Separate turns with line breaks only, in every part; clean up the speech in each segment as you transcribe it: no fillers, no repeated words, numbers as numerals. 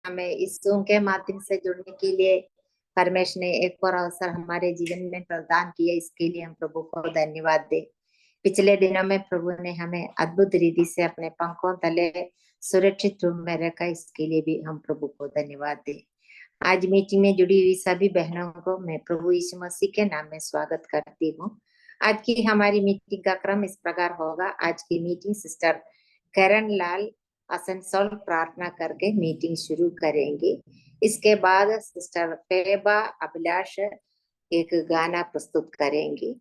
हमें इस Zoom के माध्यम से जुड़ने के लिए परमेश्वर ने एक और अवसर हमारे जीवन में प्रदान किया। इसके लिए हम प्रभु को धन्यवाद दे। पिछले दिनों में प्रभु ने हमें अद्भुत रीति से अपने पंखों तले सुरक्षित रूम में रखा। इसके लिए भी हम प्रभु को धन्यवाद दे। आज मीटिंग में जुड़ी हुई सभी बहनों को मैं प्रभु यीशु मसीह के नाम में स्वागत करती हूँ। आज की हमारी मीटिंग का क्रम इस प्रकार होगा। आज की मीटिंग सिस्टर करण लाल असनसोल प्रार्थना करके मीटिंग शुरू करेंगे। इसके बाद सिस्टर फेबा अभिलाष एक गाना प्रस्तुत करेंगी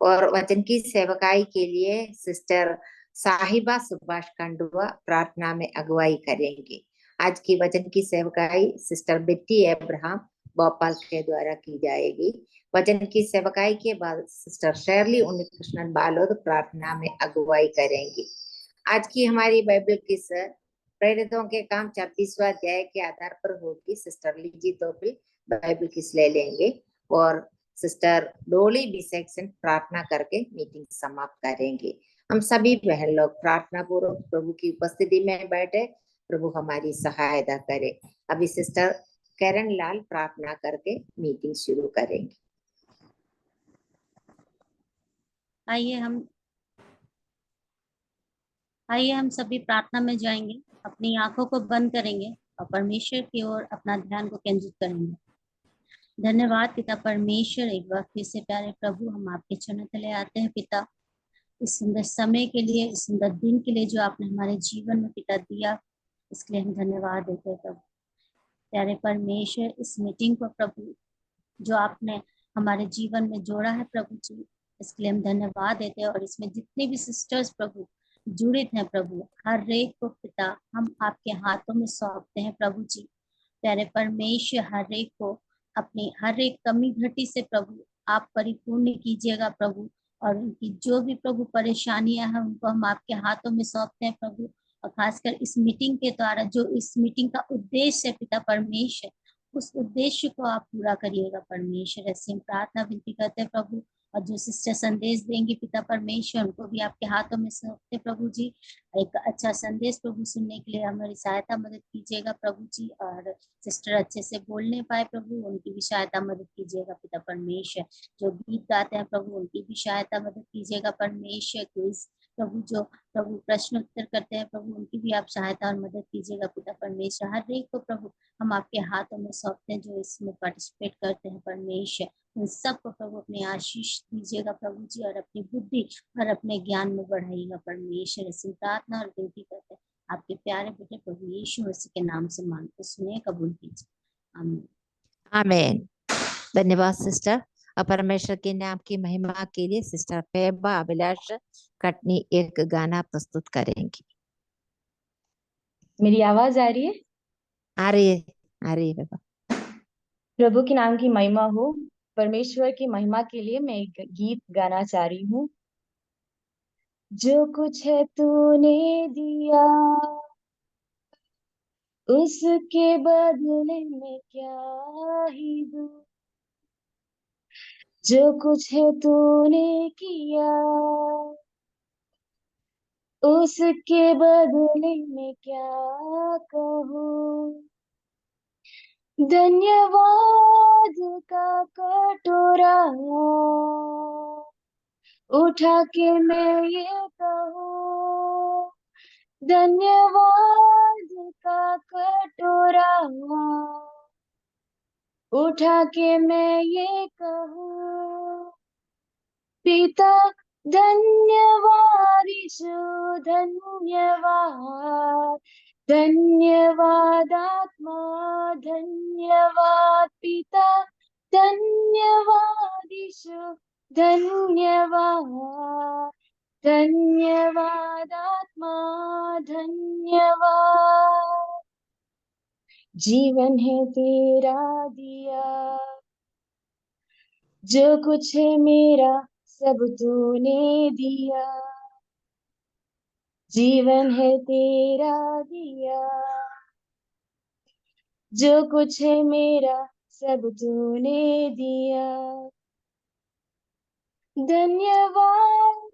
और वचन की सेवकाई के लिए सिस्टर साहिबा सुभाष खंडुआ प्रार्थना में अगुवाई करेंगी। आज की वचन की सेवकाई सिस्टर बिट्टी अब्राहम भोपाल के द्वारा की जाएगी। वचन की सेवकाई के बाद सिस्टर शर्ली उन्नीकृष्णन बालोद प्रार्थना में अगुवाई करेंगी। आज की हमारी बाइबल किस प्रेरितों के काम 26वां अध्याय के आधार पर होगी। सिस्टर लीजी तोपिल बाइबल किस ले लेंगे और सिस्टर डोली बिसेक्सन प्रार्थना करके मीटिंग समाप्त करेंगे। हम सभी बहन लोग प्रार्थना पूर्वक प्रभु की उपस्थिति में बैठे, प्रभु हमारी सहायता करे। अभी सिस्टर करण लाल प्रार्थना करके मीटिंग शुरू करेंगे।
आइए हम सभी प्रार्थना में जाएंगे, अपनी आंखों को बंद करेंगे और परमेश्वर की ओर अपना ध्यान को केंद्रित करेंगे। धन्यवाद पिता परमेश्वर, एक बार फिर से प्यारे प्रभु हम आपके चरणों तले आते हैं पिता, इस सुंदर समय के लिए, इस सुंदर दिन के लिए जो आपने हमारे जीवन में पिता दिया, इसके लिए हम धन्यवाद देते हैं प्रभु। प्यारे परमेश्वर, इस मीटिंग को प्रभु जो आपने हमारे जीवन में जोड़ा है प्रभु जी, इसके लिए हम धन्यवाद देते हैं। और इसमें जितने भी सिस्टर्स प्रभु जुड़ित हैं प्रभु, हर एक को पिता हम आपके हाथों में सौंपते हैं प्रभु जी। प्यारे परमेश्वर, हर एक को अपनी हर एक कमी घटी से प्रभु आप परिपूर्ण कीजिएगा प्रभु, और उनकी जो भी प्रभु परेशानियां हैं उनको हम आपके हाथों में सौंपते हैं प्रभु। और खासकर इस मीटिंग के द्वारा जो इस मीटिंग का उद्देश्य है पिता परमेश्वर, उस उद्देश्य को आप पूरा करिएगा परमेश्वर। ऐसे हम प्रार्थना विनती करते हैं प्रभु। और जो सिस्टर संदेश देंगी पिता परमेश्वर, उनको भी आपके हाथों में सौंपते प्रभु जी। एक अच्छा संदेश प्रभु सुनने के लिए हमारी सहायता मदद कीजिएगा प्रभु जी। और सिस्टर अच्छे से बोलने पाए प्रभु, उनकी भी सहायता मदद कीजिएगा पिता परमेश्वर। जो गीत गाते हैं प्रभु, उनकी भी सहायता मदद कीजिएगा परमेश्वर। क्विज प्रभु जो प्रभु प्रश्न उत्तर करते हैं प्रभु, उनकी भी आप सहायता और मदद कीजिएगा पिता परमेश्वर। हर एक को प्रभु हम आपके हाथों में सौंपते हैं जो इसमें पार्टिसिपेट करते हैं परमेश्वर। उन सबको प्रभु अपने आशीष दीजिएगा प्रभु जी, और अपनी बुद्धि और अपने ज्ञान में बढ़ाइएगा परमेश्वर। ऐसी प्रार्थना और विनती करते हैं आपके प्यारे बेटे प्रभु यीशु मसीह के नाम से मांगते सुने, कबूल कीजिए, आमीन।
आमीन। धन्यवाद सिस्टर। और परमेश्वर के नाम की महिमा के लिए सिस्टर फेबा अभिलाष कटनी एक गाना प्रस्तुत करेंगी।
मेरी आवाज आ रही है?
आ रही है, आ रही है बाबा।
प्रभु के नाम की महिमा हो। परमेश्वर की महिमा के लिए मैं एक गीत गाना चाह रही हूँ। जो कुछ है तूने दिया, उसके बदले में क्या ही दूं। जो कुछ है तूने किया, उसके बदले में क्या कहूँ। धन्यवाद का कटोरा उठा के मैं ये कहूँ, धन्यवाद का कटोरा उठा के मैं ये कहूँ। पिता धन्यवाद, यीशु धन्यवाद, धन्यवाद आत्मा धन्यवाद, पिता धन्यवाद, यीशु धन्यवाद, धन्यवाद आत्मा धन्यवाद। जीवन है तेरा दिया, जो कुछ है मेरा सब तूने दिया। जीवन है तेरा दिया, जो कुछ है मेरा सब तूने दिया। धन्यवाद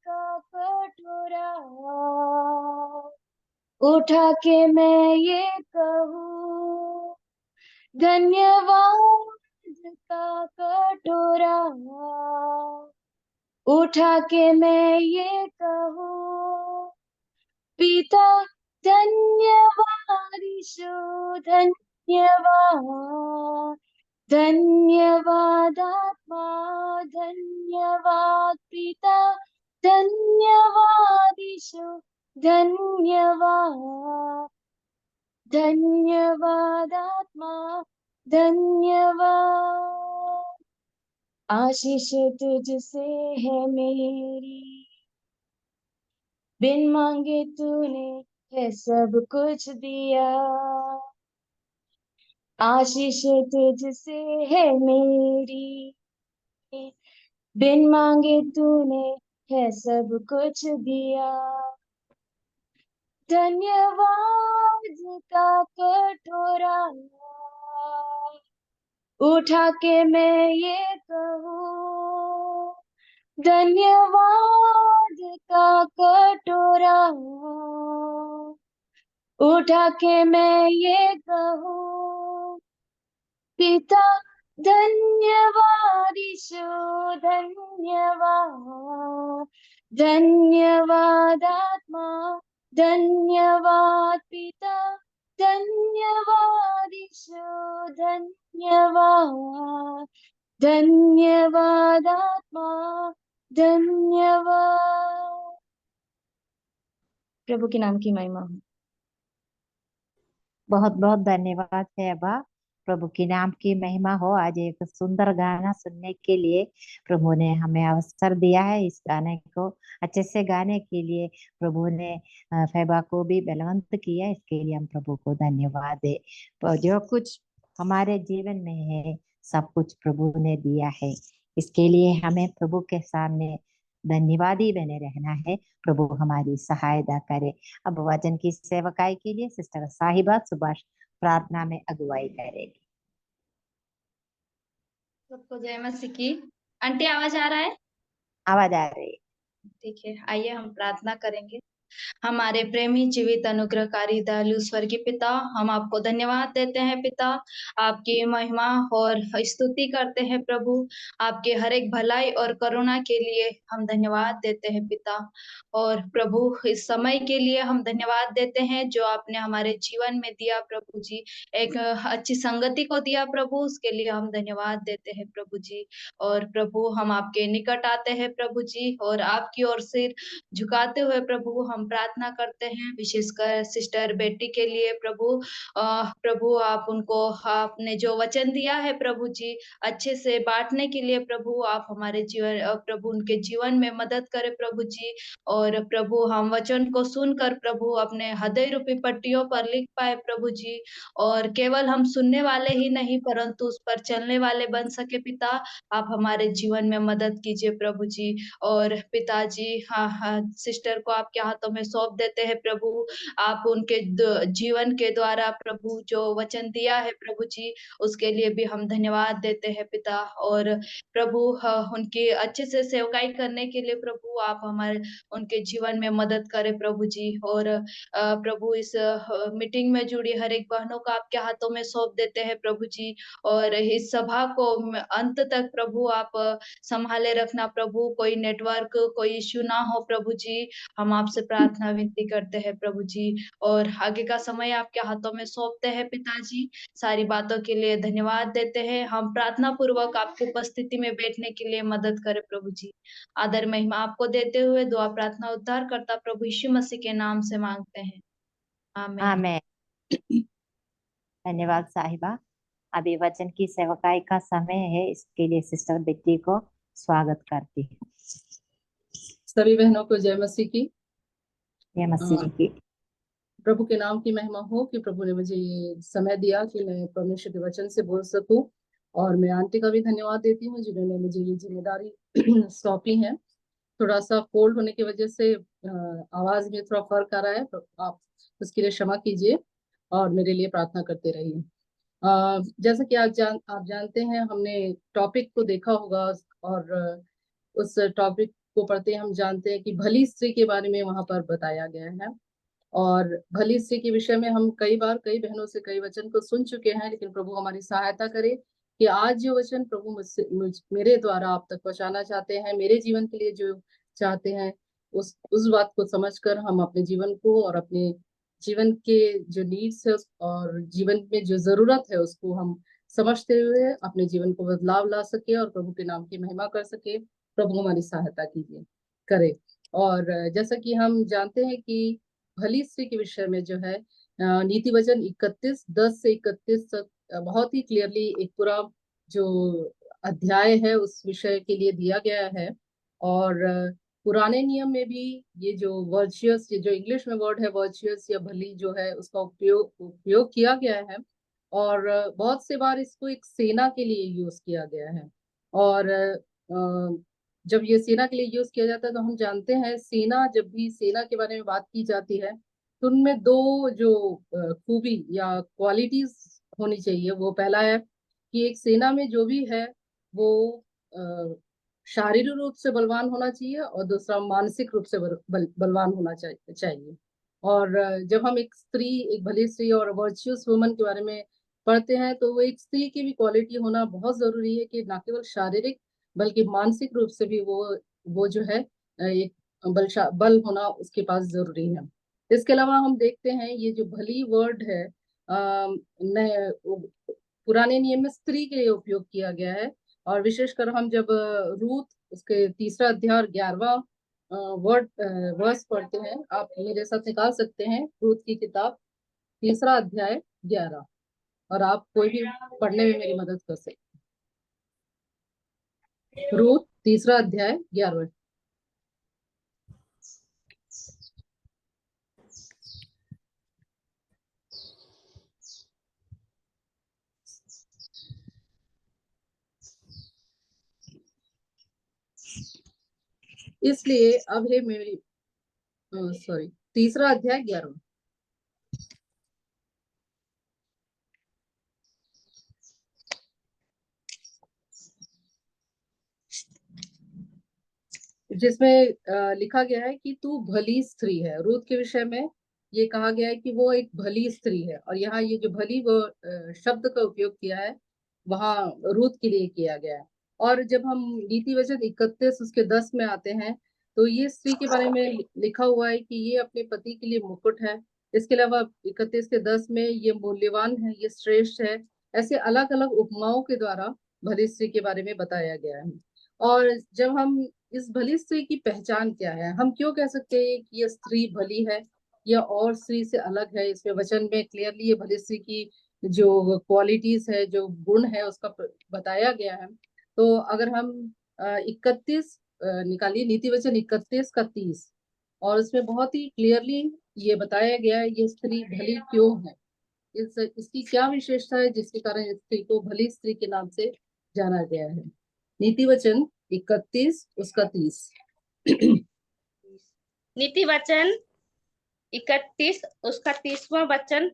का कटोरा उठा के मैं ये कहूँ, धन्यवाद का कटोरा उठा के मैं ये कहूँ, पिता धन्यवाद, ईशो धन्यवाद, धन्यवाद आत्मा, धन्यवाद पिता, धन्यवाद ईशो, धन्यवाद, धन्यवाद आत्मा, धन्यवाद। आशीष तुझसे है मेरी, बिन मांगे तूने है सब कुछ दिया। आशीष तुझसे है मेरी, बिन मांगे तूने है सब कुछ दिया। धन्यवाद का कटोरा उठा के मैं ये कहूँ, धन्यवाद का कटोरा उठा के मैं ये कहूँ, पिता धन्यवाद, ईशो धन्यवाद, धन्यवाद आत्मा, धन्यवाद पिता, धन्यवाद ईशो, धन्यवाद, धन्यवाद आत्मा, धन्यवाद। प्रभु के नाम की महिमा हो।
बहुत बहुत धन्यवाद है अब्बा। प्रभु के नाम की महिमा हो। आज एक सुंदर गाना सुनने के लिए प्रभु ने हमें अवसर दिया है। इस गाने को अच्छे से गाने के लिए प्रभु ने फैबा को भी बलवंत किया। इसके लिए हम प्रभु को धन्यवाद दे। जो कुछ हमारे जीवन में है सब कुछ प्रभु ने दिया है। इसके लिए हमें प्रभु के सामने धन्यवादी बने रहना है। प्रभु हमारी सहायता करे। अब वचन की सेवकाई के लिए सिस्टर साहिबा सुभाष प्रार्थना में अगुवाई करेगी।
सबको जय मसीह की। आंटी आवाज आ रहा है?
आवाज आ रही है।
ठीक है, आइए हम प्रार्थना करेंगे। हमारे प्रेमी जीवित अनुग्रहकारी दयालु स्वर्गीय पिता, हम आपको धन्यवाद देते हैं पिता। आपकी महिमा और स्तुति करते हैं प्रभु। आपके हर एक भलाई और करुणा के लिए हम धन्यवाद देते हैं पिता। और प्रभु इस समय के लिए हम धन्यवाद देते हैं जो आपने हमारे जीवन में दिया प्रभु जी। एक अच्छी संगति को दिया प्रभु, उसके लिए हम धन्यवाद देते हैं प्रभु जी। और प्रभु हम आपके निकट आते हैं प्रभु जी, और आपकी ओर सिर झुकाते हुए प्रभु हम प्रार्थना करते हैं, विशेषकर सिस्टर बेटी के लिए प्रभु। प्रभु आप उनको आपने जो वचन दिया है प्रभु जी अच्छे से बांटने के लिए प्रभु आप हमारे जीवन प्रभु उनके जीवन में मदद करें प्रभु जी। और प्रभु हम वचन को सुनकर प्रभु अपने हृदय रूपी पट्टियों पर लिख पाए प्रभु जी, और केवल हम सुनने वाले ही नहीं परंतु उस पर चलने वाले बन सके पिता। आप हमारे जीवन में मदद कीजिए प्रभु जी। और पिताजी हाँ, सिस्टर को आपके हाथों में सौंप देते हैं प्रभु। आप उनके जीवन के द्वारा प्रभु जो वचन दिया है प्रभु जी उसके लिए भी हम धन्यवाद देते हैं पिता। और प्रभु उनकी अच्छे से सेवकाई करने के लिए प्रभु आप हमारे उनके जीवन में मदद करें प्रभु जी। और प्रभु इस मीटिंग में जुड़ी हर एक बहनों को आपके हाथों में सौंप देते हैं प्रभु जी। और इस सभा को अंत तक प्रभु आप संभाले रखना प्रभु। कोई नेटवर्क कोई इश्यू ना हो प्रभु जी, हम आपसे प्रार्थना विनती करते हैं प्रभु जी। और आगे का समय आपके हाथों में सौंपते हैं पिताजी। सारी बातों के लिए धन्यवाद देते हैं। हम प्रार्थना पूर्वक आपकी उपस्थिति में बैठने के लिए मदद करें प्रभु जी। आदर महिमा आपको देते हुए दुआ प्रार्थना उद्धार करता प्रभु यीशु मसीह के नाम से मांगते हैं, आमीन।
आमेन। धन्यवाद साहिबा। अभी वचन की सेवकाई का समय है, इसके लिए सिस्टर बेटी को स्वागत करती हूँ।
सभी बहनों को जय मसीह की।
जय मसीह की।
प्रभु के नाम की महिमा हो कि प्रभु ने मुझे ये समय दिया कि मैं परमेश्वर के वचन से बोल सकूं। और मैं आंटी का भी धन्यवाद देती हूँ जिन्होंने मुझे ये जिम्मेदारी सौंपी है। थोड़ा सा कोल्ड होने की वजह से आवाज में थोड़ा फर्क आ रहा है, तो आप उसके लिए क्षमा कीजिए और मेरे लिए प्रार्थना करते रहिए। जैसा कि आप जानते हैं, हमने टॉपिक को देखा होगा और उस टॉपिक को पढ़ते हम जानते हैं कि भली स्त्री के बारे में वहां पर बताया गया है। और भली स्त्री के विषय में हम कई बार कई बहनों से कई वचन को सुन चुके हैं, लेकिन प्रभु हमारी सहायता करे कि आज जो वचन प्रभु मेरे द्वारा आप तक पहुंचाना चाहते हैं, मेरे जीवन के लिए जो चाहते हैं, उस बात को समझकर हम अपने जीवन को और अपने जीवन के जो नीड्स है और जीवन में जो जरूरत है उसको हम समझते हुए अपने जीवन को बदलाव ला सके और प्रभु के नाम की महिमा कर सके। प्रभु हमारी सहायता कीजिए करे। और जैसा कि हम जानते हैं कि भली स्त्री के विषय में जो है नीति वचन 31:10 से 31 तक बहुत ही क्लियरली एक पूरा जो अध्याय है उस विषय के लिए दिया गया है। और पुराने नियम में भी ये जो वर्चुअस, ये जो इंग्लिश में वर्ड है वर्चुअस या भली जो है उसका उपयोग किया गया है। और बहुत से बार इसको एक सेना के लिए यूज किया गया है। और जब ये सेना के लिए यूज किया जाता है तो हम जानते हैं सेना, जब भी सेना के बारे में बात की जाती है तो उनमें दो जो खूबी या क्वालिटीज होनी चाहिए। वो पहला है कि एक सेना में जो भी है वो शारीरिक रूप से बलवान होना चाहिए और दूसरा मानसिक रूप से बलवान होना चाहिए। और जब हम एक स्त्री, एक भली स्त्री और वर्चुअस वुमन के बारे में पढ़ते हैं तो वो एक स्त्री की भी क्वालिटी होना बहुत जरूरी है कि न केवल शारीरिक बल्कि मानसिक रूप से भी वो जो है एक बल होना उसके पास जरूरी है। इसके अलावा हम देखते हैं ये जो भली वर्ड है पुराने नियम में स्त्री के लिए उपयोग किया गया है। और विशेषकर हम जब रूत उसके 3 अध्याय और 11वां वर्स पढ़ते हैं, आप मेरे साथ निकाल सकते हैं रूत की किताब 3 अध्याय 11, और आप कोई भी पढ़ने में मेरी मदद कर सकते हैं। रूत 3 अध्याय 11। इसलिए अब है मेरी 3 अध्याय 11। जिसमें लिखा गया है कि तू भली स्त्री है। रूत के विषय में ये कहा गया है कि वो एक भली स्त्री है, और यहाँ ये जो भली वो शब्द का उपयोग किया है वहाँ रूत के लिए किया गया है। और जब हम नीति वचन 31 उसके 10 में आते हैं तो ये स्त्री के बारे में लिखा हुआ है कि ये अपने पति के लिए मुकुट है। इसके अलावा 31 के 10 में ये मूल्यवान है, ये श्रेष्ठ है। ऐसे अलग अलग उपमाओं के द्वारा भली स्त्री के बारे में बताया गया है। और जब हम इस भली स्त्री की पहचान क्या है, हम क्यों कह सकते हैं कि यह स्त्री भली है या और स्त्री से अलग है, इसमें वचन में क्लियरली ये भली स्त्री की जो क्वालिटीज है, जो गुण है उसका बताया गया है। तो अगर हम 31 निकालिए, नीति वचन 31 का 30, और उसमें बहुत ही क्लियरली ये बताया गया है ये स्त्री भली क्यों है, इसकी क्या विशेषता है जिसके कारण इस स्त्री को भली स्त्री के नाम से जाना गया है। नीति वचन 31 उसका 30।
नीति वचन 31 उसका 30वां वचन,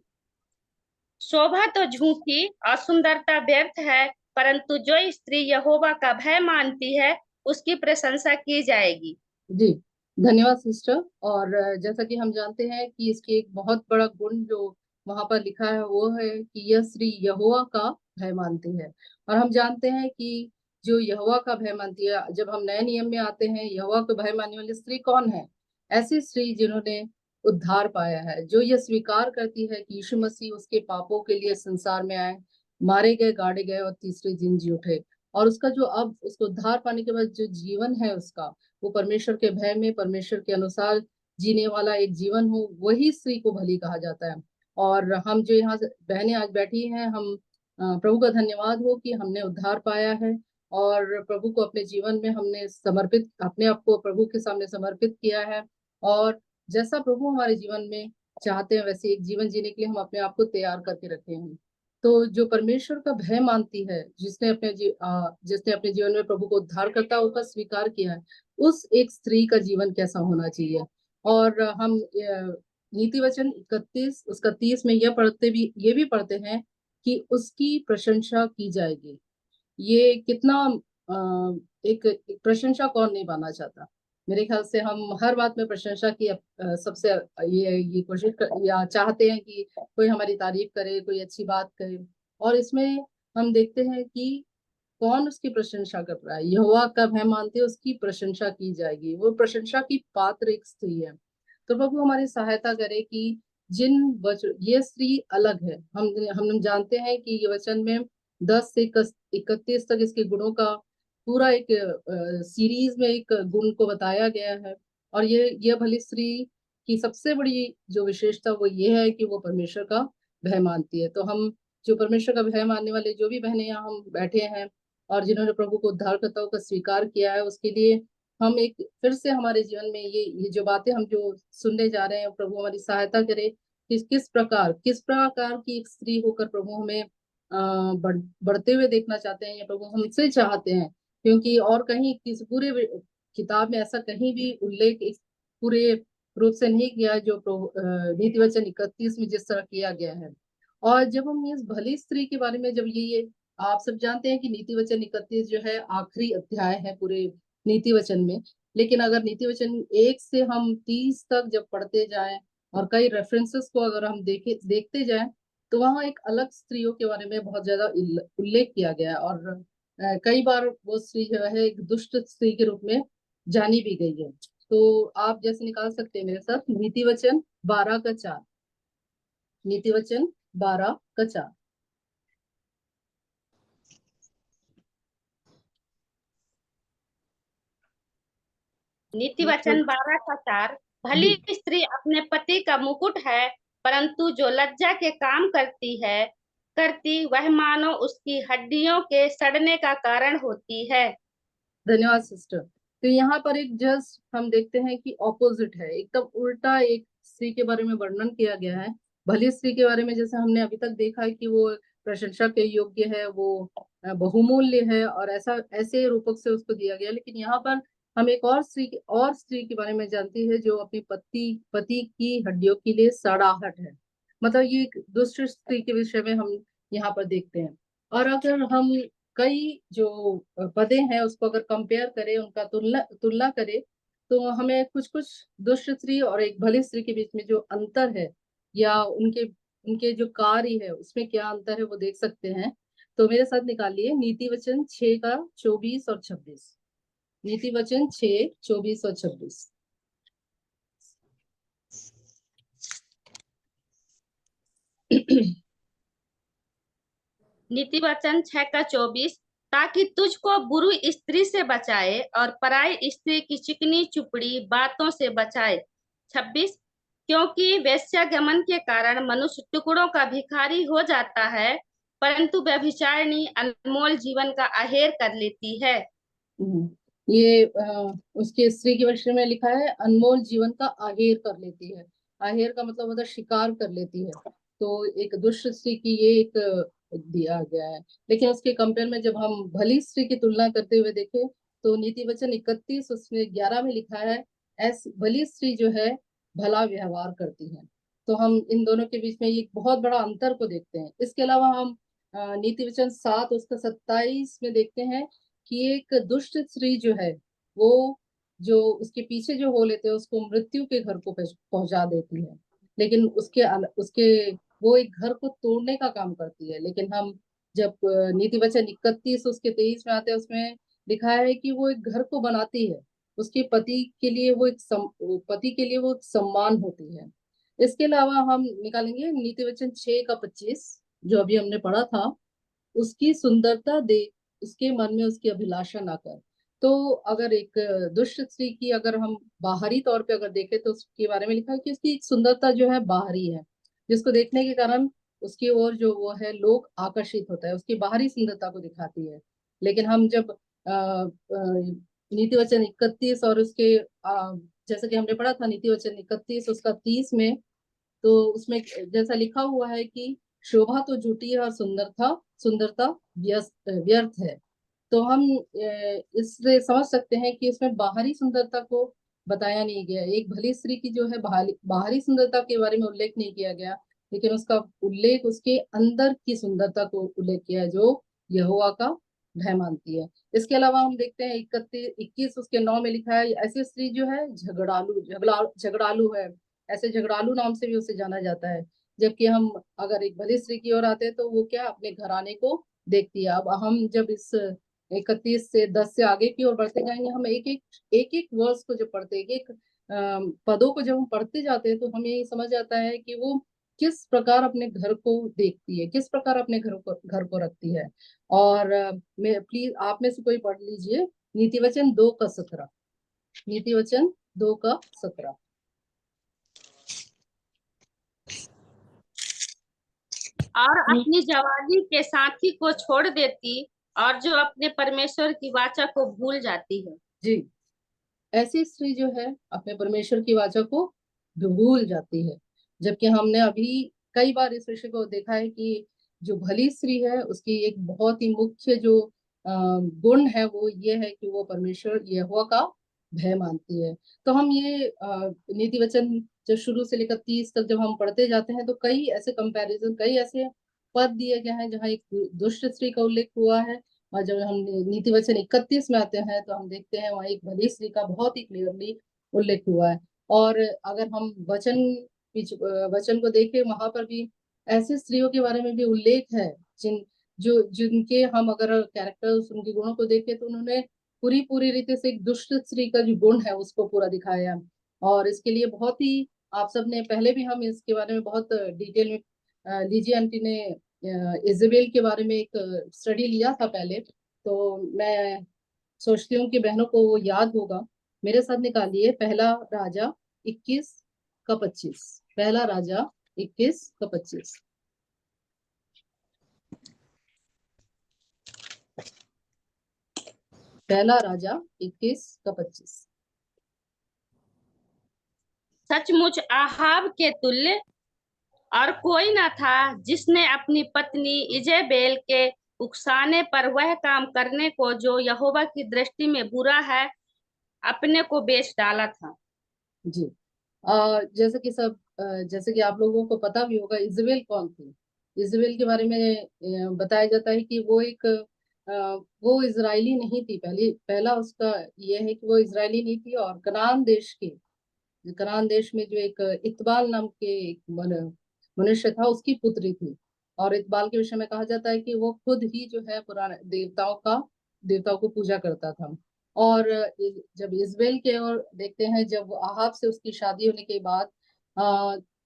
शोभा तो झूठी और सुंदरता व्यर्थ है, परंतु जो स्त्री यहोवा का भय मानती है उसकी प्रशंसा की जाएगी।
जी धन्यवाद सिस्टर। और जैसा कि हम जानते हैं कि इसकी एक बहुत बड़ा गुण जो वहां पर लिखा है वो है कि यह स्त्री यहोवा का भय मानती है। और हम जानते हैं कि जो यहोवा का भय मानती है, जब हम नए नियम में आते हैं, यहोवा का भय मानने वाली स्त्री कौन है? ऐसी स्त्री जिन्होंने उद्धार पाया है, जो यह स्वीकार करती है कि यीशु मसीह उसके पापों के लिए संसार में आए, मारे गए, गाड़े गए और तीसरे दिन जी उठे। और उसका जो अब उसको उद्धार पाने के बाद जो जीवन है उसका, वो परमेश्वर के भय में परमेश्वर के अनुसार जीने वाला एक जीवन हो, वही स्त्री को भली कहा जाता है। और हम जो यहाँ बहनें आज बैठी हैं, हम प्रभु का धन्यवाद हो कि हमने उद्धार पाया है और प्रभु को अपने जीवन में हमने समर्पित, अपने आप को प्रभु के सामने समर्पित किया है। और जैसा प्रभु हमारे जीवन में चाहते हैं वैसे एक जीवन जीने के लिए हम अपने आप को तैयार करके रखे हैं। तो जो परमेश्वर का भय मानती है, जिसने अपने जीवन में प्रभु को उद्धारकर्ता होकर स्वीकार किया है, उस एक स्त्री का जीवन कैसा होना चाहिए। और हम नीति वचन 31 उसका 30 में ये भी पढ़ते हैं कि उसकी प्रशंसा की जाएगी। ये कितना एक प्रशंसा कौन नहीं पाना चाहता। मेरे ख्याल से हम हर बात में प्रशंसा की सबसे ये कोशिश या चाहते हैं कि कोई हमारी तारीफ करे, कोई अच्छी बात करे। और इसमें हम देखते हैं कि कौन उसकी प्रशंसा कर रहा है। यहोवा का भय मानते उसकी प्रशंसा की जाएगी, वो प्रशंसा की पात्र एक स्त्री है। तो प्रभु हमारी सहायता करे कि ये स्त्री अलग है। हम जानते हैं कि ये वचन में 10 से 31 तक इसके गुणों का पूरा एक सीरीज में एक गुण को बताया गया है। और ये भली स्त्री की सबसे बड़ी जो विशेषता वो ये है कि वो परमेश्वर का भय मानती है। तो हम जो परमेश्वर का भय मानने वाले जो भी बहनें यहाँ हम बैठे हैं और जिन्होंने प्रभु को उद्धारकर्ता का स्वीकार किया है, उसके लिए हम एक फिर से हमारे जीवन में ये जो बातें हम जो सुनने जा रहे हैं, प्रभु हमारी सहायता करे कि किस प्रकार की एक स्त्री होकर प्रभु हमें बढ़ते हुए देखना चाहते हैं, या प्रभु हमसे चाहते हैं। क्योंकि और कहीं किस पूरे किताब में ऐसा कहीं भी उल्लेख इस पूरे रूप से नहीं किया जो नीति वचन 31 में जिस तरह किया गया है। और जब हम इस भली स्त्री के बारे में जब ये आप सब जानते हैं कि नीति वचन 31 जो है आखिरी अध्याय है पूरे नीति वचन में। लेकिन अगर नीति वचन 1 से हम 30 तक जब पढ़ते जाएं और कई रेफरेंसेस को अगर हम देखते जाएं, तो वहाँ एक अलग स्त्रियों के बारे में बहुत ज्यादा उल्लेख किया गया है। और कई बार वो स्त्री जो है एक दुष्ट स्त्री के रूप में जानी भी गई है। तो आप जैसे निकाल सकते हैं मेरे साथ नीति वचन 12 का 4। नीति वचन 12 का 4।
नीति वचन 12 का 4। भली स्त्री अपने पति का मुकुट है, परंतु जो लज्जा के काम करती वह मानो उसकी हड्डियों के सड़ने का कारण होती है।
धन्यवाद सिस्टर। तो यहाँ पर एक जस्ट हम देखते हैं कि ऑपोजिट है, एकदम उल्टा एक स्त्री के बारे में वर्णन किया गया है। भली स्त्री के बारे में जैसे हमने अभी तक देखा है कि वो प्रशंसा के योग्य है, वो बहुमूल्य है और ऐसे रूपक से उसको दिया गया। लेकिन यहाँ पर हम एक और स्त्री के बारे में जानती है जो अपने पति की हड्डियों के लिए सड़ाहट है। मतलब ये एक दुष्ट स्त्री के विषय में हम यहाँ पर देखते हैं। और अगर हम कई जो पदे हैं उसको अगर कंपेयर करें, उनका तुलना करें, तो हमें कुछ कुछ दुष्ट स्त्री और एक भली स्त्री के बीच में जो अंतर है या उनके जो कार्य है उसमें क्या अंतर है वो देख सकते हैं। तो मेरे साथ निकालिए नीति वचन 6 का 24 और 26। नीति वचन 6, 24 और 26।
नीति वचन 6 का 24। ताकि तुझको बुरी स्त्री से बचाए और पराई स्त्री की चिकनी चुपड़ी बातों से बचाए। 26। क्योंकि वेश्यागमन के कारण मनुष्य टुकड़ों का भिखारी हो जाता है, परंतु व्यभिचारिणी अनमोल जीवन का अहेर कर लेती है।
ये उसके स्त्री के विषय में लिखा है, अनमोल जीवन का अहेर कर लेती है। अहेर का मतलब होता है शिकार कर लेती है। तो एक दुष्ट स्त्री की ये एक दिया गया है। लेकिन उसके कंपेयर में जब हम भली स्त्री की तुलना करते हुए देखें, तो नीति वचन 31 उसमें 11 में लिखा है, ऐसी भली स्त्री जो है भला व्यवहार करती है। तो हम इन दोनों के बीच में एक बहुत बड़ा अंतर को देखते हैं। इसके अलावा हम नीति वचन 7 उसका 27 में देखते हैं कि एक दुष्ट स्त्री जो है वो जो उसके पीछे जो हो लेते हैं उसको मृत्यु के घर को पहुंचा देती है। लेकिन उसके वो एक घर को तोड़ने का काम करती है। लेकिन हम जब नीति वचन 31 उसके 23 में आते हैं, उसमें लिखा है कि वो एक घर को बनाती है। उसके पति के लिए वो एक सम्मान होती है। इसके अलावा हम निकालेंगे नीति वचन 6 का 25 जो अभी हमने पढ़ा था। उसकी सुंदरता देख उसके मन में उसकी अभिलाषा ना कर। तो अगर एक दुष्ट स्त्री की अगर हम बाहरी तौर पे अगर देखें तो उसके बारे में लिखा है कि उसकी सुंदरता जो है बाहरी है, जिसको देखने के कारण उसकी ओर जो वो है लोग आकर्षित होता है, उसकी बाहरी सुंदरता को दिखाती है। लेकिन हम जब नीति वचन 31 और उसके जैसा कि हमने पढ़ा था नीति वचन 31 उसका 30 में, तो उसमें जैसा लिखा हुआ है कि शोभा तो झूठी है और सुंदरता व्यर्थ है। तो हम इससे समझ सकते हैं कि इसमें बाहरी सुंदरता को बताया नहीं गया। एक भली स्त्री की जो है बाहरी सुंदरता के बारे में उल्लेख नहीं किया गया, लेकिन उसका उल्लेख उसके अंदर की सुंदरता को उल्लेख किया है, जो यहोवा का भय मानती है। इसके अलावा हम देखते हैं 21 उसके 9 में लिखा है, ऐसी स्त्री जो है झगड़ालू है, ऐसे झगड़ालू नाम से भी उसे जाना जाता है। जबकि हम अगर एक भली स्त्री की ओर आते हैं तो वो क्या अपने घराने को देखती है। अब हम जब इस 31 से 10 से आगे की ओर बढ़ते जाएंगे, हम एक एक वर्स को जब पढ़ते, एक पदों को जब हम पढ़ते जाते हैं तो हमें ये समझ आता है कि वो किस प्रकार अपने घर को देखती है, किस प्रकार अपने घर को रखती है। और मैं प्लीज आप में से कोई पढ़ लीजिए नीति वचन 2 का 17। नीति वचन 2 का 17।
और अपनी जवानी के साथी को छोड़ देती और जो अपने परमेश्वर की वाचा को भूल जाती है।
जी, ऐसी स्त्री जो है अपने परमेश्वर की वाचा को भूल जाती है। जबकि हमने अभी कई बार इस विषय को देखा है कि जो भली स्त्री है उसकी एक बहुत ही मुख्य जो गुण है वो ये है कि वो परमेश्वर यहोवा का भय मानती है। तो हम ये नीति वचन जब शुरू से लेकर 30 तक जब हम पढ़ते जाते हैं तो कई ऐसे कंपैरिजन, कई ऐसे पद दिए गए हैं जहाँ एक दुष्ट स्त्री का उल्लेख हुआ है। और जब हम नीति वचन 31 में आते हैं तो हम देखते हैं वहाँ एक भली स्त्री का बहुत ही क्लियरली उल्लेख हुआ है। और अगर हम वचन को देखें वहां पर भी ऐसी स्त्रियों के बारे में भी उल्लेख है जिनके हम अगर कैरेक्टर्स, उनके गुणों को देखें तो उन्होंने पूरी पूरी रीति से एक दुष्ट स्त्री का जो गुण है उसको पूरा दिखाया है। और इसके लिए बहुत ही आप सबने पहले भी हम इसके बारे में बहुत डिटेल में लीजी आंटी ने इजेबेल के बारे में एक स्टडी लिया था पहले, तो मैं सोचती हूँ कि बहनों को वो याद होगा। मेरे साथ निकालिए पहला राजा 21 का 25। पहला राजा 21 का 25। पहला राजा 21 का 25।
सचमुच आहाब के तुल्य और कोई न था जिसने अपनी पत्नी इजेबेल के उकसाने पर वह काम करने को जो यहोवा की दृष्टि में बुरा है अपने को बेच डाला था।
जी, जैसे कि आप लोगों को पता भी होगा इजबेल कौन थी। इजबेल के बारे में बताया जाता है कि वो इजरायली नहीं थी। पहला उसका ये है कि वो इजरायली नहीं थी और कनान देश में जो एक इतबाल नाम के एक मनुष्य था उसकी पुत्री थी। और इतबाल के विषय में कहा जाता है कि वो खुद ही जो है पुराने देवताओं को पूजा करता था। और जब इजबेल के और देखते हैं, जब आहाब से उसकी शादी होने के बाद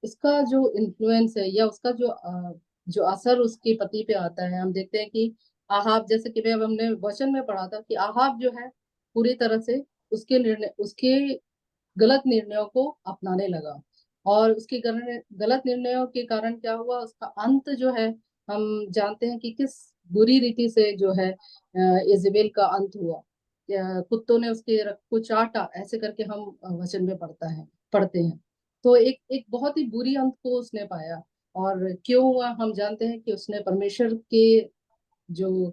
इसका जो इन्फ्लुएंस है या उसका जो असर उसके पति पे आता है, हम देखते हैं कि आहाब, जैसे कि हमने वचन में पढ़ा था कि आहाब जो है पूरी तरह से उसके गलत निर्णयों को अपनाने लगा। और उसके गलत निर्णयों के कारण क्या हुआ, उसका अंत जो है हम जानते हैं कि किस बुरी रीति से जो है इजेबेल का अंत हुआ। कुत्तों ने उसके रक्त को चाटा, ऐसे करके हम वचन में पढ़ते हैं। तो एक एक बहुत ही बुरी अंत को उसने पाया। और क्यों हुआ, हम जानते हैं कि उसने परमेश्वर के जो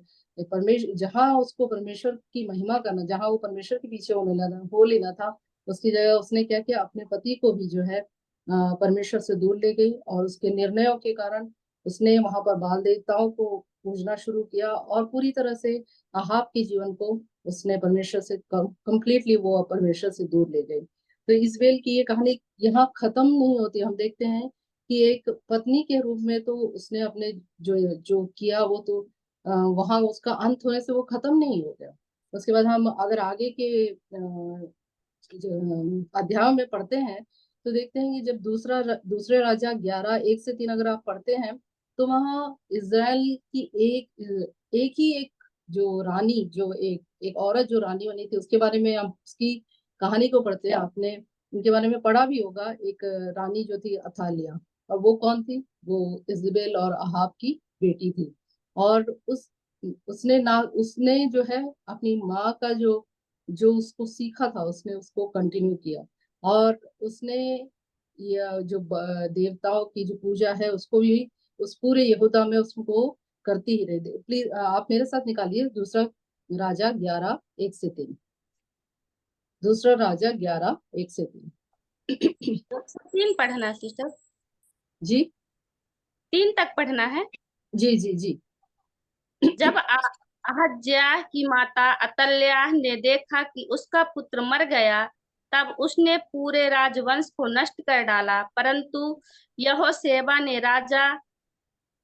परमेश्वर जहाँ उसको परमेश्वर की महिमा करना, जहाँ वो परमेश्वर के पीछे हो लेना था, उसकी जगह उसने क्या किया, अपने पति को भी जो है परमेश्वर से दूर ले गई। और उसके निर्णयों के कारण उसने वहां पर बाल देवताओं को पूजना शुरू किया और पूरी तरह से आहाब के जीवन को उसने परमेश्वर से कंप्लीटली वो परमेश्वर से दूर ले गई। तो इजबेल की ये कहानी यहाँ खत्म नहीं होती। हम देखते हैं कि एक पत्नी के रूप में तो उसने अपने जो जो किया वो तो वहां उसका अंत होने से वो खत्म नहीं हो गया। उसके बाद हम अगर आगे के अध्याय में पढ़ते हैं तो देखते हैं कि जब दूसरे राजा 11:1 से 3 अगर आप पढ़ते हैं तो वहाँ इज़राइल की एक जो रानी, जो एक औरत जो रानी बनी थी, उसके बारे में हम उसकी कहानी को पढ़ते हैं। आपने उनके बारे में पढ़ा भी होगा, एक रानी जो थी अथालिया। और वो कौन थी, वो इजबेल और अहाब की बेटी थी। और उसने जो है अपनी माँ का जो उसको सीखा था उसने उसको कंटिन्यू किया। और उसने यह जो देवताओं की जो पूजा है उसको भी उस पूरे यहूदा में उसको करती ही रही। प्लीज आप मेरे साथ निकालिए दूसरा राजा 11:1 से 3। दूसरा राजा 11:1 से 3।
3 पढ़ना सिस्टर,
जी
3 तक पढ़ना है।
जी जी जी।
जब अहज्याह की माता अतल्याह ने देखा कि उसका पुत्र मर गया, तब उसने पूरे राजवंश को नष्ट कर डाला। परंतु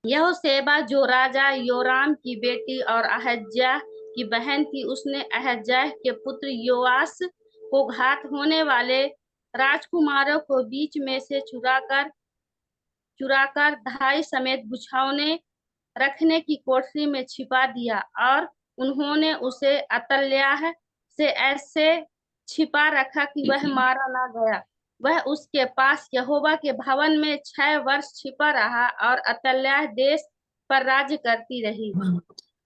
यहोशेबा जो राजा योराम की बेटी और अहज्याह की बहन थी, उसने अहज्याह के पुत्र योआश को घात होने वाले राजकुमारों को बीच में से चुराकर धाई समेत बिछौने रखने की कोठरी में छिपा दिया, और उन्होंने उसे अतल्याह से ऐसे छिपा रखा कि वह मारा ना गया। वह उसके पास यहोवा के भवन में 6 वर्ष छिपा रहा, और अतल्याह देश पर राज्य करती रही।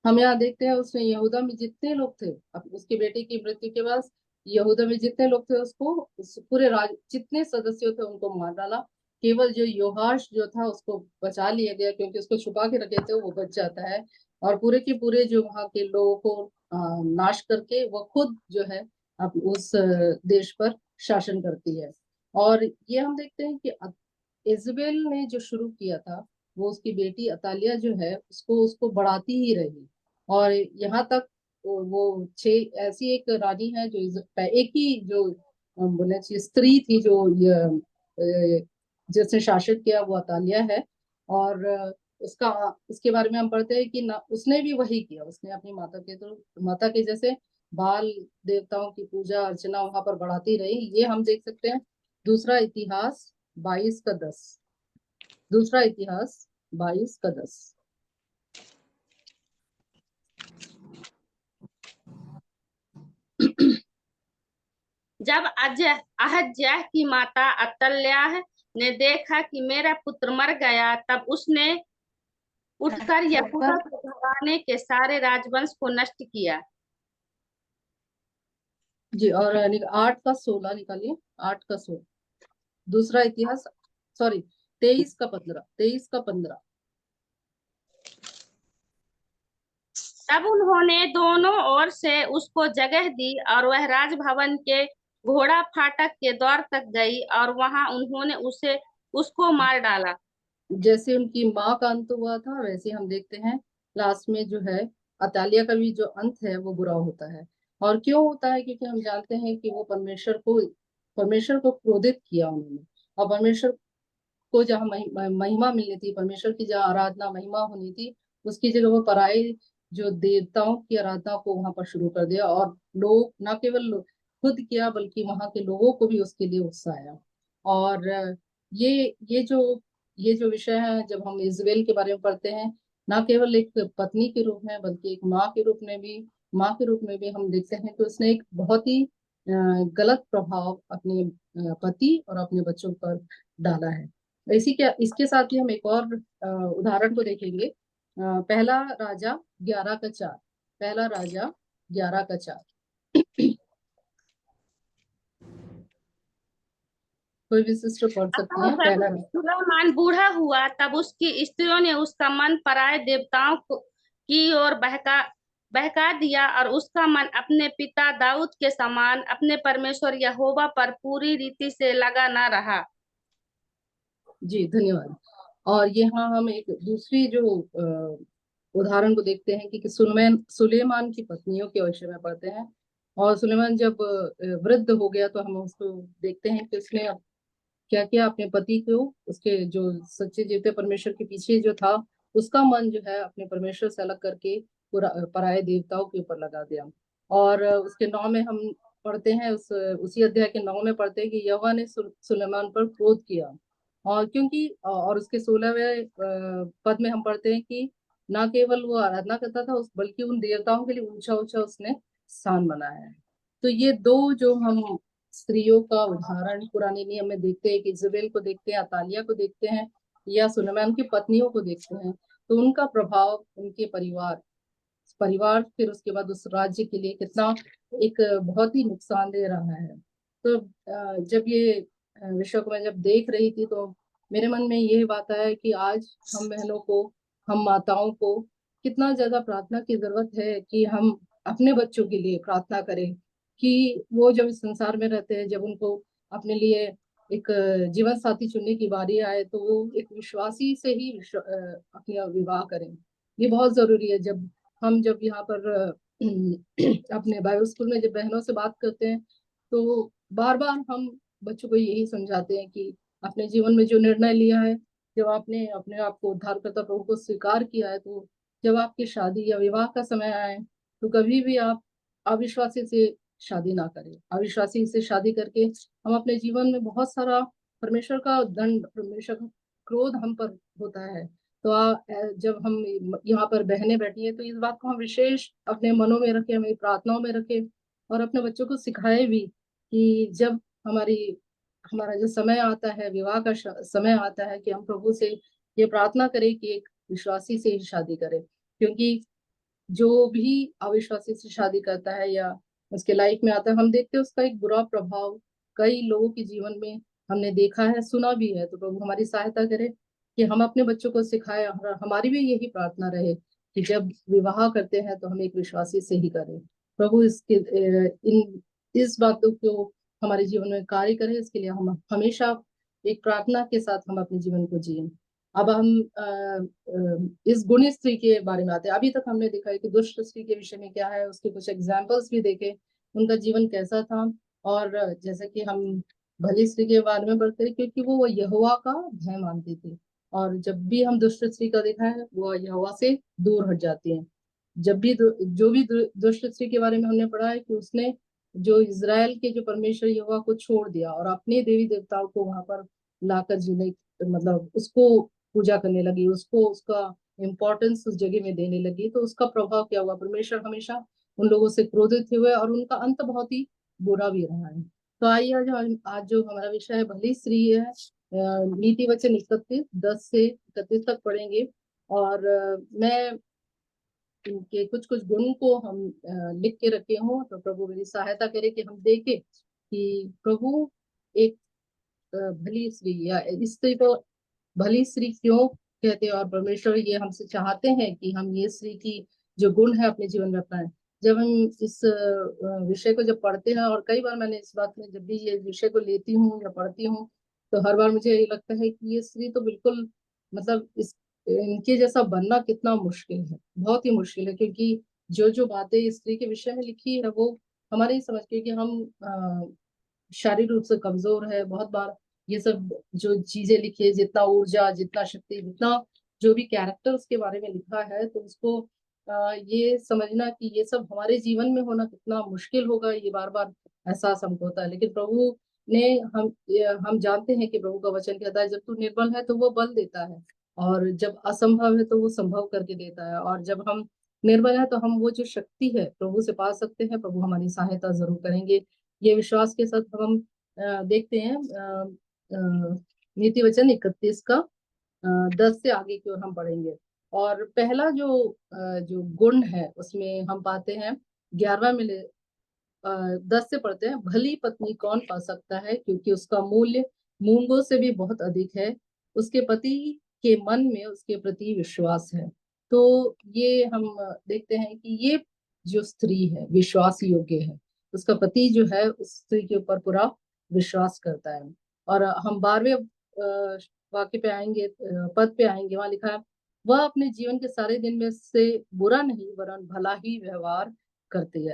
हम यहाँ देखते हैं उसने यहूदा में जितने लोग थे, अब उसकी बेटी की मृत्यु के बाद यहूदा में जितने लोग थे उसको पूरे जितने सदस्य थे उनको मार डाला। केवल जो योहाश जो था उसको बचा लिया गया, क्योंकि उसको छुपा के रखे थे, वो बच जाता है। और पूरे के पूरे जो वहाँ के लोगों को नाश करके वो खुद जो है अब उस देश पर शासन करती है। और ये हम देखते हैं कि इजबेल ने जो शुरू किया था, वो उसकी बेटी अतालिया जो है उसको बढ़ाती ही रही। और यहाँ तक वो 6 ऐसी एक रानी है जो एक ही जो बोले चाहिए स्त्री थी जो जिसने शासित किया, वो अतालिया है। और उसके बारे में हम पढ़ते हैं कि ना उसने भी वही किया, उसने अपनी माता के जैसे बाल देवताओं की पूजा अर्चना वहां पर बढ़ाती रही। ये हम देख सकते हैं दूसरा इतिहास 22:10। दूसरा इतिहास 22:10।
जब अहज्याह की माता अतल्याह ने देखा कि मेरा पुत्र मर गया, तब उसने उठकर यहूदा के घराने के सारे राजवंश को नष्ट किया।
जी, और 8:16 निकालिए। 8:16 दूसरा इतिहास, सॉरी 23:15।
तब उन्होंने दोनों ओर से उसको जगह दी, और वह राजभवन के घोड़ा फाटक के द्वार तक गई, और वहां उन्होंने उसको मार डाला।
जैसे उनकी माँ का अंत हुआ था, वैसे हम देखते हैं लास्ट में जो है अतालिया का भी जो अंत है वो बुरा होता है। और क्यों होता है? क्योंकि हम जानते हैं कि वो परमेश्वर को क्रोधित किया उन्होंने। और परमेश्वर को जहाँ महिमा मिलनी थी, परमेश्वर की जहाँ आराधना महिमा होनी थी, उसकी जगह वो पराये जो देवताओं की आराधना को वहां पर शुरू कर दिया। और लोग न केवल खुद किया, बल्कि वहां के लोगों को भी उसके लिए उकसाया। और ये जो विषय है, जब हम इजराइल के बारे में पढ़ते हैं, न केवल एक पत्नी के रूप में बल्कि एक माँ के रूप में भी हम देखते हैं कि उसने एक बहुत ही गलत प्रभाव अपने पति और अपने बच्चों पर डाला है। इसके साथ ही हम एक और उदाहरण को देखेंगे। पहला राजा 11:4। पहला राजा 11:4। कोई भी सिस्टर पढ़ सकती है। पहला
जब सुलैमान बूढ़ा हुआ, तब उसकी स्त्रियों ने उसका मन पराये देवताओं की ओर बहका दिया, और उसका मन अपने पिता दाऊद के समान अपने परमेश्वर यहोवा पर पूरी रीति से लगा न रहा।
जी, धन्यवाद। और यहाँ हम एक दूसरी जो उदाहरण को देखते हैं कि सुलेमान की पत्नियों के विषय में पढ़ते हैं। और सुलेमान जब वृद्ध हो गया, तो हम उसको देखते हैं कि उसने क्या किया, अपने पति को, उसके जो सच्चे जीवते परमेश्वर के पीछे जो था, उसका मन जो है अपने परमेश्वर से अलग करके पूरा पराये देवताओं के ऊपर लगा दिया। और उसके 9 में हम पढ़ते हैं, उसी अध्याय के 9 में पढ़ते हैं कि यहोवा ने सुलेमान पर क्रोध किया। और क्योंकि और उसके 16वें पद में हम पढ़ते हैं कि न केवल वो आराधना करता था, बल्कि उन देवताओं के लिए ऊंचा ऊंचा उसने स्थान बनाया है। तो ये दो जो हम स्त्रियों का उदाहरण पुराने नियम में देखते हैं, कि इजबेल को देखते हैं, अतालिया को देखते हैं, या सुलेमान की पत्नियों को देखते हैं, तो उनका प्रभाव उनके परिवार फिर उसके बाद उस राज्य के लिए कितना एक बहुत ही नुकसानदेह रहा है। तो जब ये विषय को मैं जब देख रही थी, तो मेरे मन में यही बात आया कि आज हम बहनों को, हम माताओं को कितना ज्यादा प्रार्थना की जरूरत है कि हम अपने बच्चों के लिए प्रार्थना करें कि वो जब इस संसार में रहते हैं, जब उनको अपने लिए एक जीवन साथी चुनने की बारी आए, तो वो एक विश्वासी से ही अपना विवाह करें। ये बहुत जरूरी है। जब हम जब यहाँ पर अपने बाइबल स्कूल में जब बहनों से बात करते हैं तो बार बार हम बच्चों को यही समझाते हैं कि अपने जीवन में जो निर्णय लिया है, जब आपने अपने आप को उद्धारकर्ता प्रभु को स्वीकार किया है, तो जब आपकी शादी या विवाह का समय आए तो कभी भी आप अविश्वासी से शादी ना करें। अविश्वासी से शादी करके हम अपने जीवन में बहुत सारा परमेश्वर का दंड, परमेश्वर का क्रोध हम पर होता है। तो जब हम यहाँ पर बहनें बैठी हैं तो इस बात को हम विशेष अपने मनों में रखें, हमें प्रार्थनाओं में रखें और अपने बच्चों को सिखाए भी कि जब हमारा जो समय आता है, विवाह का समय आता है, कि हम प्रभु से ये प्रार्थना करें कि एक विश्वासी से ही शादी करें। क्योंकि जो भी अविश्वासी से शादी करता है या उसके लाइफ में आता है, हम देखते हैं उसका एक बुरा प्रभाव कई लोगों के जीवन में हमने देखा है, सुना भी है। तो प्रभु हमारी सहायता करे कि हम अपने बच्चों को सिखाएं और हमारी भी यही प्रार्थना रहे कि जब विवाह करते हैं तो हम एक विश्वासी से ही करें। प्रभु इस बातों को हमारे जीवन में कार्य करे, इसके लिए हम हमेशा एक प्रार्थना के साथ हम अपने जीवन को जिए। अब हम इस गुणी स्त्री के बारे में आते हैं। अभी तक हमने देखा है कि दुष्ट स्त्री के विषय में क्या है, उसके कुछ एग्जाम्पल्स भी देखे, उनका जीवन कैसा था। और जैसे कि हम भली स्त्री के बारे में पढ़ते हैं क्योंकि वो यहोवा का भय मानती थी, और जब भी हम दुष्ट स्त्री का देखा है वो यहोवा से दूर हट जाती है। जब भी जो भी दुष्ट स्त्री के बारे में हमने पढ़ा है कि उसने जो इज़राइल के जो परमेश्वर यहोवा को छोड़ दिया और अपने देवी देवताओं को वहां पर लाकर जीने, मतलब उसको पूजा करने लगी, उसको उसका इम्पोर्टेंस उस जगह में देने लगी, तो उसका प्रभाव क्या हुआ? परमेश्वर हमेशा उन लोगों से क्रोधित हुए और उनका अंत बहुत ही बुरा भी रहा है। तो आइए आज जो हमारा विषय है भली स्त्री है, नीति वचन 31:10 से 31 तक पढ़ेंगे। और मैं इनके कुछ कुछ गुण को हम लिख के रखे हों, तो प्रभु मेरी सहायता करे कि हम देखें कि प्रभु एक भली स्त्री या स्त्री को भली स्त्री क्यों कहते हैं, और परमेश्वर ये हमसे चाहते हैं कि हम ये स्त्री की जो गुण है अपने जीवन में अपनाएं। जब हम इस विषय को जब पढ़ते हैं, और कई बार मैंने इस बात में जब भी ये विषय को लेती हूँ या पढ़ती हूँ, तो हर बार मुझे ये लगता है कि ये स्त्री तो बिल्कुल, मतलब इनके जैसा बनना कितना मुश्किल है, बहुत ही मुश्किल है। क्योंकि जो जो बातें स्त्री के विषय में लिखी है वो हमारे ही समझ के कि हम शारीरिक रूप से कमजोर है। बहुत बार ये सब जो चीजें लिखी है, जितना ऊर्जा, जितना शक्ति, जितना जो भी कैरेक्टर उसके बारे में लिखा है, तो उसको ये समझना कि ये सब हमारे जीवन में होना कितना मुश्किल होगा, ये बार बार एहसास हमको होता है। लेकिन प्रभु ने हम जानते हैं कि प्रभु का वचन कहता है जब तू निर्बल है तो वो बल देता है, और जब असंभव है तो वो संभव करके देता है। और जब हम निर्बल है तो हम वो जो शक्ति है प्रभु से पा सकते हैं। प्रभु हमारी सहायता जरूर करेंगे, ये विश्वास के साथ हम देखते हैं नीति वचन 31 का 10 से आगे की ओर हम पढ़ेंगे। और पहला जो गुण है उसमें हम पाते हैं 11वां में 10 से पढ़ते हैं, भली पत्नी कौन पा सकता है क्योंकि उसका मूल्य मूंगों से भी बहुत अधिक है, उसके पति के मन में उसके प्रति विश्वास है। तो ये हम देखते हैं कि ये जो स्त्री है विश्वास योग्य है, उसका पति जो है उस स्त्री के ऊपर पूरा विश्वास करता है। और हम 12वें वाक्य पे आएंगे, पद पे आएंगे, वहां लिखा है वह अपने जीवन के सारे दिन में से बुरा नहीं वरन भला ही व्यवहार करती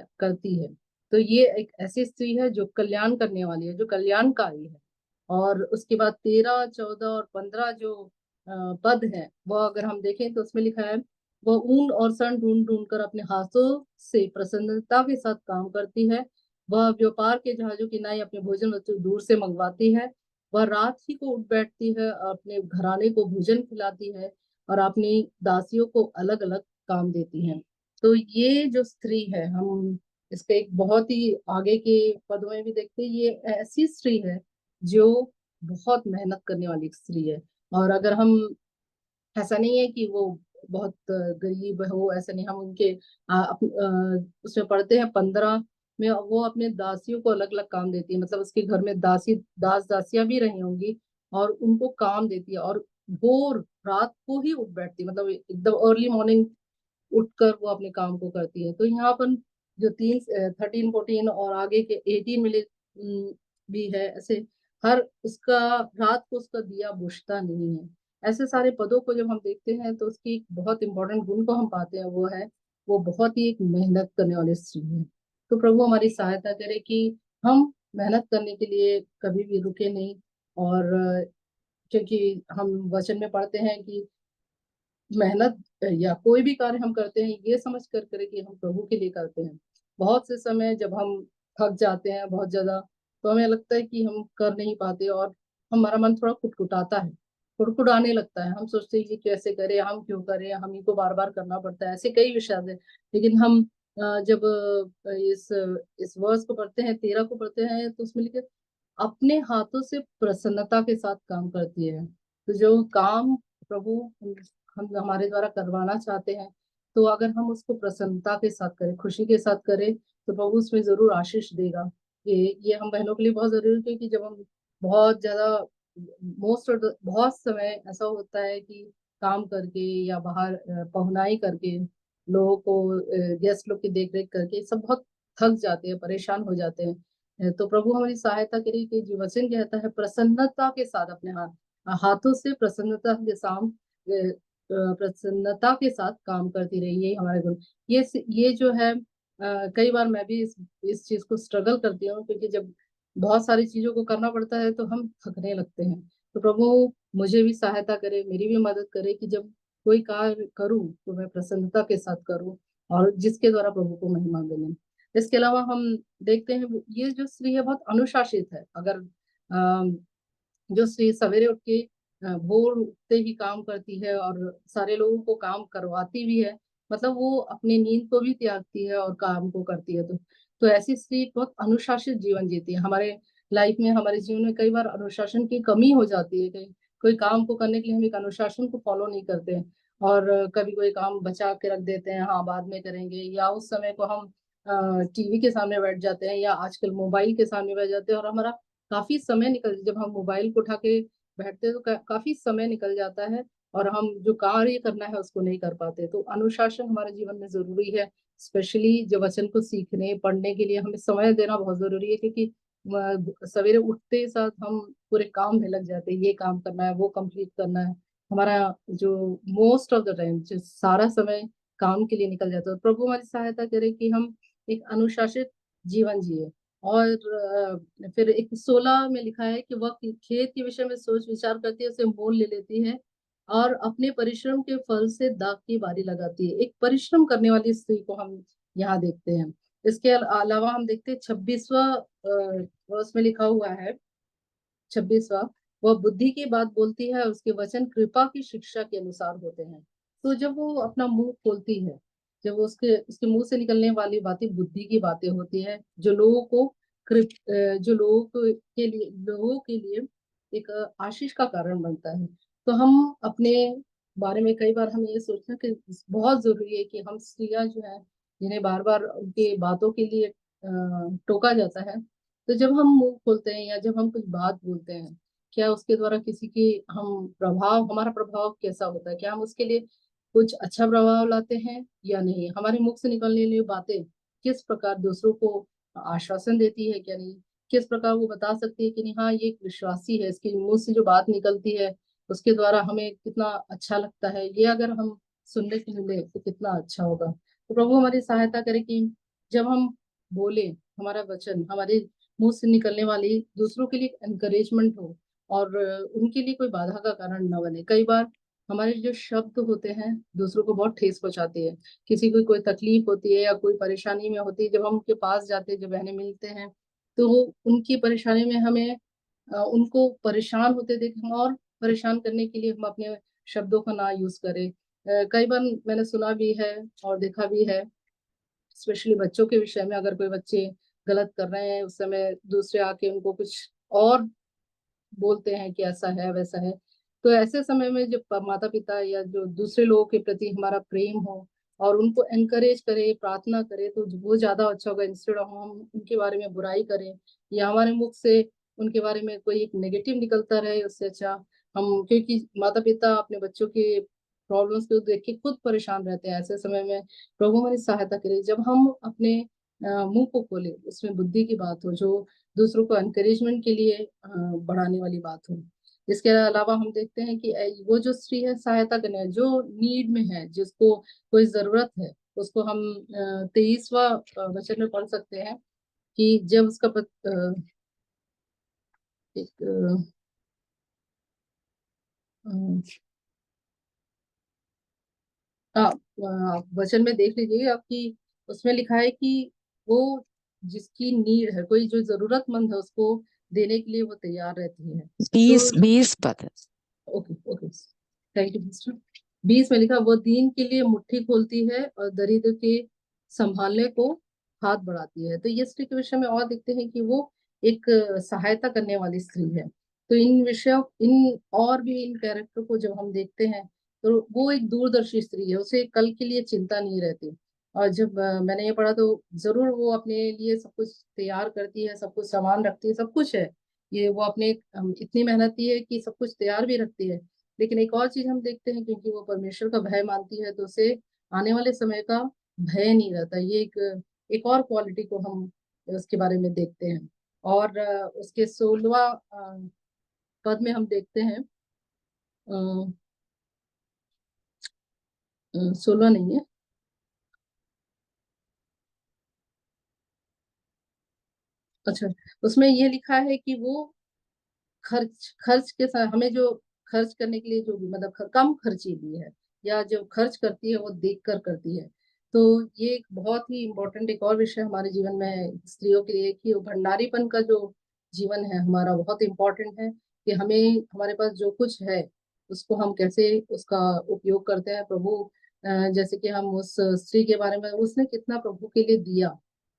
है। तो ये एक ऐसी स्त्री है जो कल्याण करने वाली है, जो कल्याणकारी है। और उसके बाद 13, 14 और 15 जो पद है वो अगर हम देखें तो उसमें लिखा है वह ऊन और सन ढूंढ ढूंढ कर अपने हाथों से प्रसन्नता के साथ काम करती है। वह व्यापार के जहाजों की नाई अपने भोजन वस्तु दूर से मंगवाती है। वह रात ही को उठ बैठती है, अपने घराने को भोजन खिलाती है और अपनी दासियों को अलग अलग काम देती है। तो ये जो स्त्री है, हम इसके एक बहुत ही आगे के पदों में भी देखते हैं, ये ऐसी स्त्री है जो बहुत मेहनत करने वाली स्त्री है। और अगर हम, ऐसा नहीं है कि वो बहुत गरीब हो, ऐसा नहीं, हम उनके उसमें पढ़ते हैं 15 में वो अपने दासियों को अलग अलग काम देती है, मतलब उसके घर में दासियां भी रही होंगी और उनको काम देती है। और भोर रात को ही उठ बैठती है, मतलब एकदम अर्ली मॉर्निंग उठकर वो अपने काम को करती है। तो यहाँ पर जो 13, 14 और आगे के 18 मिले भी है, ऐसे हर उसका रात को उसका दिया बुझता नहीं है। ऐसे सारे पदों को जब हम देखते हैं तो उसकी एक बहुत इंपॉर्टेंट गुण को हम पाते हैं, वो है वो बहुत ही एक मेहनत करने वाली स्त्री है। तो प्रभु हमारी सहायता करे कि हम मेहनत करने के लिए कभी भी रुके नहीं। और क्योंकि हम वचन में पढ़ते हैं कि मेहनत या कोई भी कार्य हम करते हैं ये समझ कर करें कि हम प्रभु के लिए करते हैं। बहुत से समय जब हम थक जाते हैं बहुत ज्यादा, तो हमें लगता है कि हम कर नहीं पाते और हमारा मन थोड़ा कुटकुटाता है, कुड़कुड़ाने लगता है। हम सोचते हैं कि कैसे करें, हम क्यों करें, हम ही को बार बार करना पड़ता है, ऐसे कई विषय है। लेकिन हम जब इस वर्ष को पढ़ते हैं, 13 को पढ़ते हैं, तो उसमें लिखे अपने हाथों से प्रसन्नता के साथ काम करती है। तो जो काम प्रभु हम हमारे द्वारा करवाना चाहते हैं, तो अगर हम उसको प्रसन्नता के साथ करें, खुशी के साथ करें, तो प्रभु उसमें जरूर आशीष देगा। ये हम बहनों के लिए बहुत जरूरी है, क्योंकि जब हम बहुत ज्यादा बहुत समय ऐसा होता है कि काम करके या बाहर पहुनाई करके लोगों को, गेस्ट लोग की देख रेख करके सब बहुत थक जाते हैं, परेशान हो जाते हैं। तो प्रभु हमारी सहायता करिए कि जो वचन कहता है प्रसन्नता के साथ अपने हाथों से प्रसन्नता के साथ काम करती रही, यही हमारे गुण। ये जो है कई बार मैं भी इस चीज को स्ट्रगल करती हूँ, क्योंकि जब बहुत सारी चीजों को करना पड़ता है तो हम थकने लगते हैं। तो प्रभु मुझे भी सहायता करे, मेरी भी मदद करे कि जब कोई कार्य करूँ तो मैं प्रसन्नता के साथ करूँ, और जिसके द्वारा प्रभु को महिमा मिले। इसके अलावा हम देखते हैं ये जो स्त्री है बहुत अनुशासित है। अगर जो स्त्री सवेरे उठ के भोर उठते ही काम करती है और सारे लोगों को काम करवाती भी है, मतलब वो अपनी नींद को भी त्यागती है और काम को करती है, तो ऐसी स्त्री बहुत अनुशासित जीवन जीती है। हमारे लाइफ में, हमारे जीवन में कई बार अनुशासन की कमी हो जाती है। कहीं कोई काम को करने के लिए हम एक अनुशासन को फॉलो नहीं करते हैं, और कभी कोई काम बचा के रख देते हैं, हाँ बाद में करेंगे, या उस समय को हम टीवी के सामने बैठ जाते हैं, या आजकल मोबाइल के सामने बैठ जाते हैं, और हमारा काफी समय निकल, जब हम मोबाइल को उठा के बैठते हैं तो काफी समय निकल जाता है, और हम जो कार्य करना है उसको नहीं कर पाते। तो अनुशासन हमारे जीवन में जरूरी है। स्पेशली जो वचन को सीखने पढ़ने के लिए हमें समय देना बहुत जरूरी है, क्योंकि सवेरे उठते ही साथ हम पूरे काम में लग जाते हैं, ये काम करना है, वो कंप्लीट करना है। हमारा जो मोस्ट ऑफ द टाइम जो सारा समय काम के लिए निकल जाता है। प्रभु हमारी सहायता करे कि हम एक अनुशासित जीवन जिए। और फिर एक 16 में लिखा है कि वह खेत के विषय में सोच विचार करती है, उसे मोल ले लेती है, और अपने परिश्रम के फल से दाख की बारी लगाती है। एक परिश्रम करने वाली स्त्री को हम यहाँ देखते हैं। इसके अलावा हम देखते हैं 26वां वर्ष में लिखा हुआ है, 26वां, वह बुद्धि की बात बोलती है, उसके वचन कृपा की शिक्षा के अनुसार होते हैं। तो जब वो अपना मुंह खोलती है, जब वो उसके उसके मुंह से निकलने वाली बातें बुद्धि की बातें होती है, जो लोगों को जो लोगों के लिए एक आशीष का कारण बनता है। तो हम अपने बारे में कई बार हम ये सोचते हैं कि बहुत जरूरी है कि हम स्त्रियां जो है, जिन्हें बार बार उनके बातों के लिए टोका जाता है, तो जब हम मुंह खोलते हैं या जब हम कुछ बात बोलते हैं, क्या उसके द्वारा किसी की हम प्रभाव हमारा प्रभाव कैसा होता है, क्या हम उसके लिए कुछ अच्छा प्रभाव लाते हैं या नहीं, हमारे मुख से निकलने वाली बातें किस प्रकार दूसरों को आश्वासन देती है क्या नहीं, किस प्रकार वो बता सकती है कि नहीं हाँ ये एक विश्वासी है, इसके मुंह से जो बात निकलती है उसके द्वारा हमें कितना अच्छा लगता है, ये अगर हम सुनने को मिले तो कितना अच्छा होगा। तो प्रभु हमारी सहायता करे कि जब हम बोले, हमारा वचन, हमारे मुंह से निकलने वाली दूसरों के लिए एनकरेजमेंट हो, और उनके लिए कोई बाधा का कारण न बने। कई बार हमारे जो शब्द होते हैं दूसरों को बहुत ठेस पहुंचाते हैं। किसी को कोई तकलीफ होती है या कोई परेशानी में होती है, जब हम उनके पास जाते हैं, जब बहनें मिलते हैं, तो वो उनकी परेशानी में हमें उनको परेशान होते देखें, और परेशान करने के लिए हम अपने शब्दों का ना यूज करें। कई बार मैंने सुना भी है और देखा भी है, स्पेशली बच्चों के विषय में, अगर कोई बच्चे गलत कर रहे हैं उस समय दूसरे आके उनको कुछ और बोलते हैं कि ऐसा है वैसा है। तो ऐसे समय में जब माता पिता या जो दूसरे लोगों के प्रति हमारा प्रेम हो और उनको एनकरेज करे, प्रार्थना करे, तो वो ज्यादा अच्छा होगा, इंस्टेड ऑफ हम उनके बारे में बुराई करें या हमारे मुख से उनके बारे में कोई एक नेगेटिव निकलता रहे। उससे अच्छा हम, क्योंकि माता पिता अपने बच्चों के प्रॉब्लम्स को देख के खुद परेशान रहते हैं, ऐसे समय में प्रभु हमारी सहायता करे जब हम अपने मुंह को खोले, उसमें बुद्धि की बात हो, जो दूसरों को एनकरेजमेंट के लिए बढ़ाने वाली बात हो। इसके अलावा हम देखते हैं कि वो जो स्त्री है सहायता करने जो नीड में है, जिसको कोई जरूरत है, उसको हम 23वां वचन में पढ़ सकते हैं कि जब उसका एक वचन में देख लीजिए आपकी, उसमें लिखा है कि वो जिसकी नीड है, कोई जो जरूरतमंद है, उसको देने के लिए वो तैयार रहती है।
20 पद।
Okay okay, thank you mister. 20 में लिखा, वो दीन के लिए मुट्ठी खोलती है और दरिद्र के संभालने को हाथ बढ़ाती है। तो ये स्त्री के विषय में और देखते हैं कि वो एक सहायता करने वाली स्त्री है। तो इन विषयों, इन और भी इन कैरेक्टर को जब हम देखते हैं तो वो एक दूरदर्शी स्त्री है, उसे कल के लिए चिंता नहीं रहती। और जब मैंने ये पढ़ा तो जरूर वो अपने लिए सब कुछ तैयार करती है, सब कुछ सामान रखती है, सब कुछ है, ये वो अपने इतनी मेहनती है कि सब कुछ तैयार भी रखती है। लेकिन एक और चीज हम देखते हैं, क्योंकि वो परमेश्वर का भय मानती है तो उसे आने वाले समय का भय नहीं रहता। ये एक और क्वालिटी को हम उसके बारे में देखते हैं। और उसके 16वां पद में हम देखते हैं, 16 नहीं है, अच्छा, उसमें ये लिखा है कि वो खर्च खर्च के साथ हमें जो खर्च करने के लिए जो भी मतलब कम खर्ची भी है, या जो खर्च करती है वो देख कर करती है। तो ये एक बहुत ही इम्पोर्टेंट एक और विषय हमारे जीवन में है स्त्रियों के लिए, कि वो भंडारीपन का जो जीवन है हमारा बहुत इम्पोर्टेंट है, कि हमें हमारे पास जो कुछ है उसको हम कैसे उसका उपयोग करते हैं। प्रभु जैसे कि हम उस स्त्री के बारे में, उसने कितना प्रभु के लिए दिया,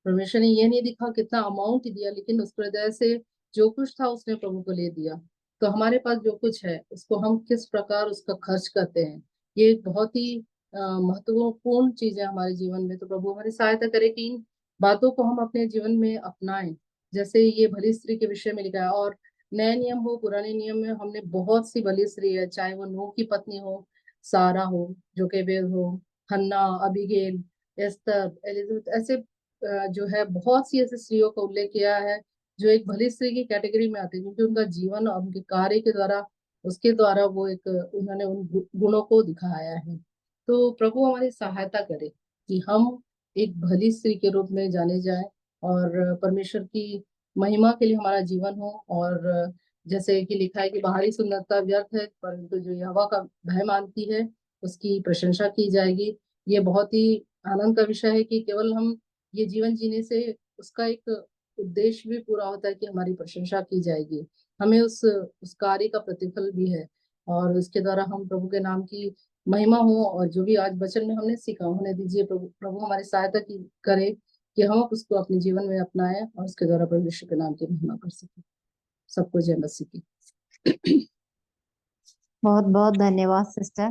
परमेश्वर ने ये नहीं दिखा कितना अमाउंट दिया, लेकिन उस हृदय से जो कुछ था उसने प्रभु को ले दिया। तो हमारे पास जो कुछ है उसको हम किस प्रकार उसका खर्च करते हैं, ये एक बहुत ही महत्वपूर्ण चीज है हमारे जीवन में। तो प्रभु हमारी सहायता करे कि इन बातों को हम अपने जीवन में अपनाएं, जैसे ये भली स्त्री के विषय में लिखा है। और नए नियम हो पुराने नियम में हमने बहुत सी भली स्त्री है, चाहे वो नूह की पत्नी हो, सारा हो, जोकेबेद हो, हन्ना, अबीगेल, एस्तर, एलिजबेथ, ऐसे जो है बहुत सी ऐसी स्त्रियों का उल्लेख किया है जो एक भली स्त्री की कैटेगरी में आते हैं, क्योंकि उनका जीवन और उनके कार्य के द्वारा, उसके द्वारा वो एक उन्होंने उन गुणों को दिखाया है। तो प्रभु हमारी सहायता करे कि हम एक भली स्त्री के रूप में जाने जाएं और परमेश्वर की महिमा के लिए हमारा जीवन हो। और जैसे कि लिखा है कि बाहरी सुंदरता व्यर्थ है, परंतु जो यहोवा का भय मानती है उसकी प्रशंसा की जाएगी। ये बहुत ही आनंद का विषय है कि केवल हम ये जीवन जीने से उसका एक उद्देश्य भी पूरा होता है कि हमारी प्रशंसा की जाएगी, हमें उस कार्य का प्रतिफल भी है, और उसके द्वारा हम प्रभु के नाम की महिमा हो। और जो भी आज वचन में हमने सीखा होने दीजिए, प्रभु प्रभु हमारी सहायता की करे कि हम उसको अपने जीवन में अपनाएं और उसके द्वारा परमेश्वर के नाम की महिमा कर सके। सबको जय मसीह की।
बहुत बहुत धन्यवाद सिस्टर।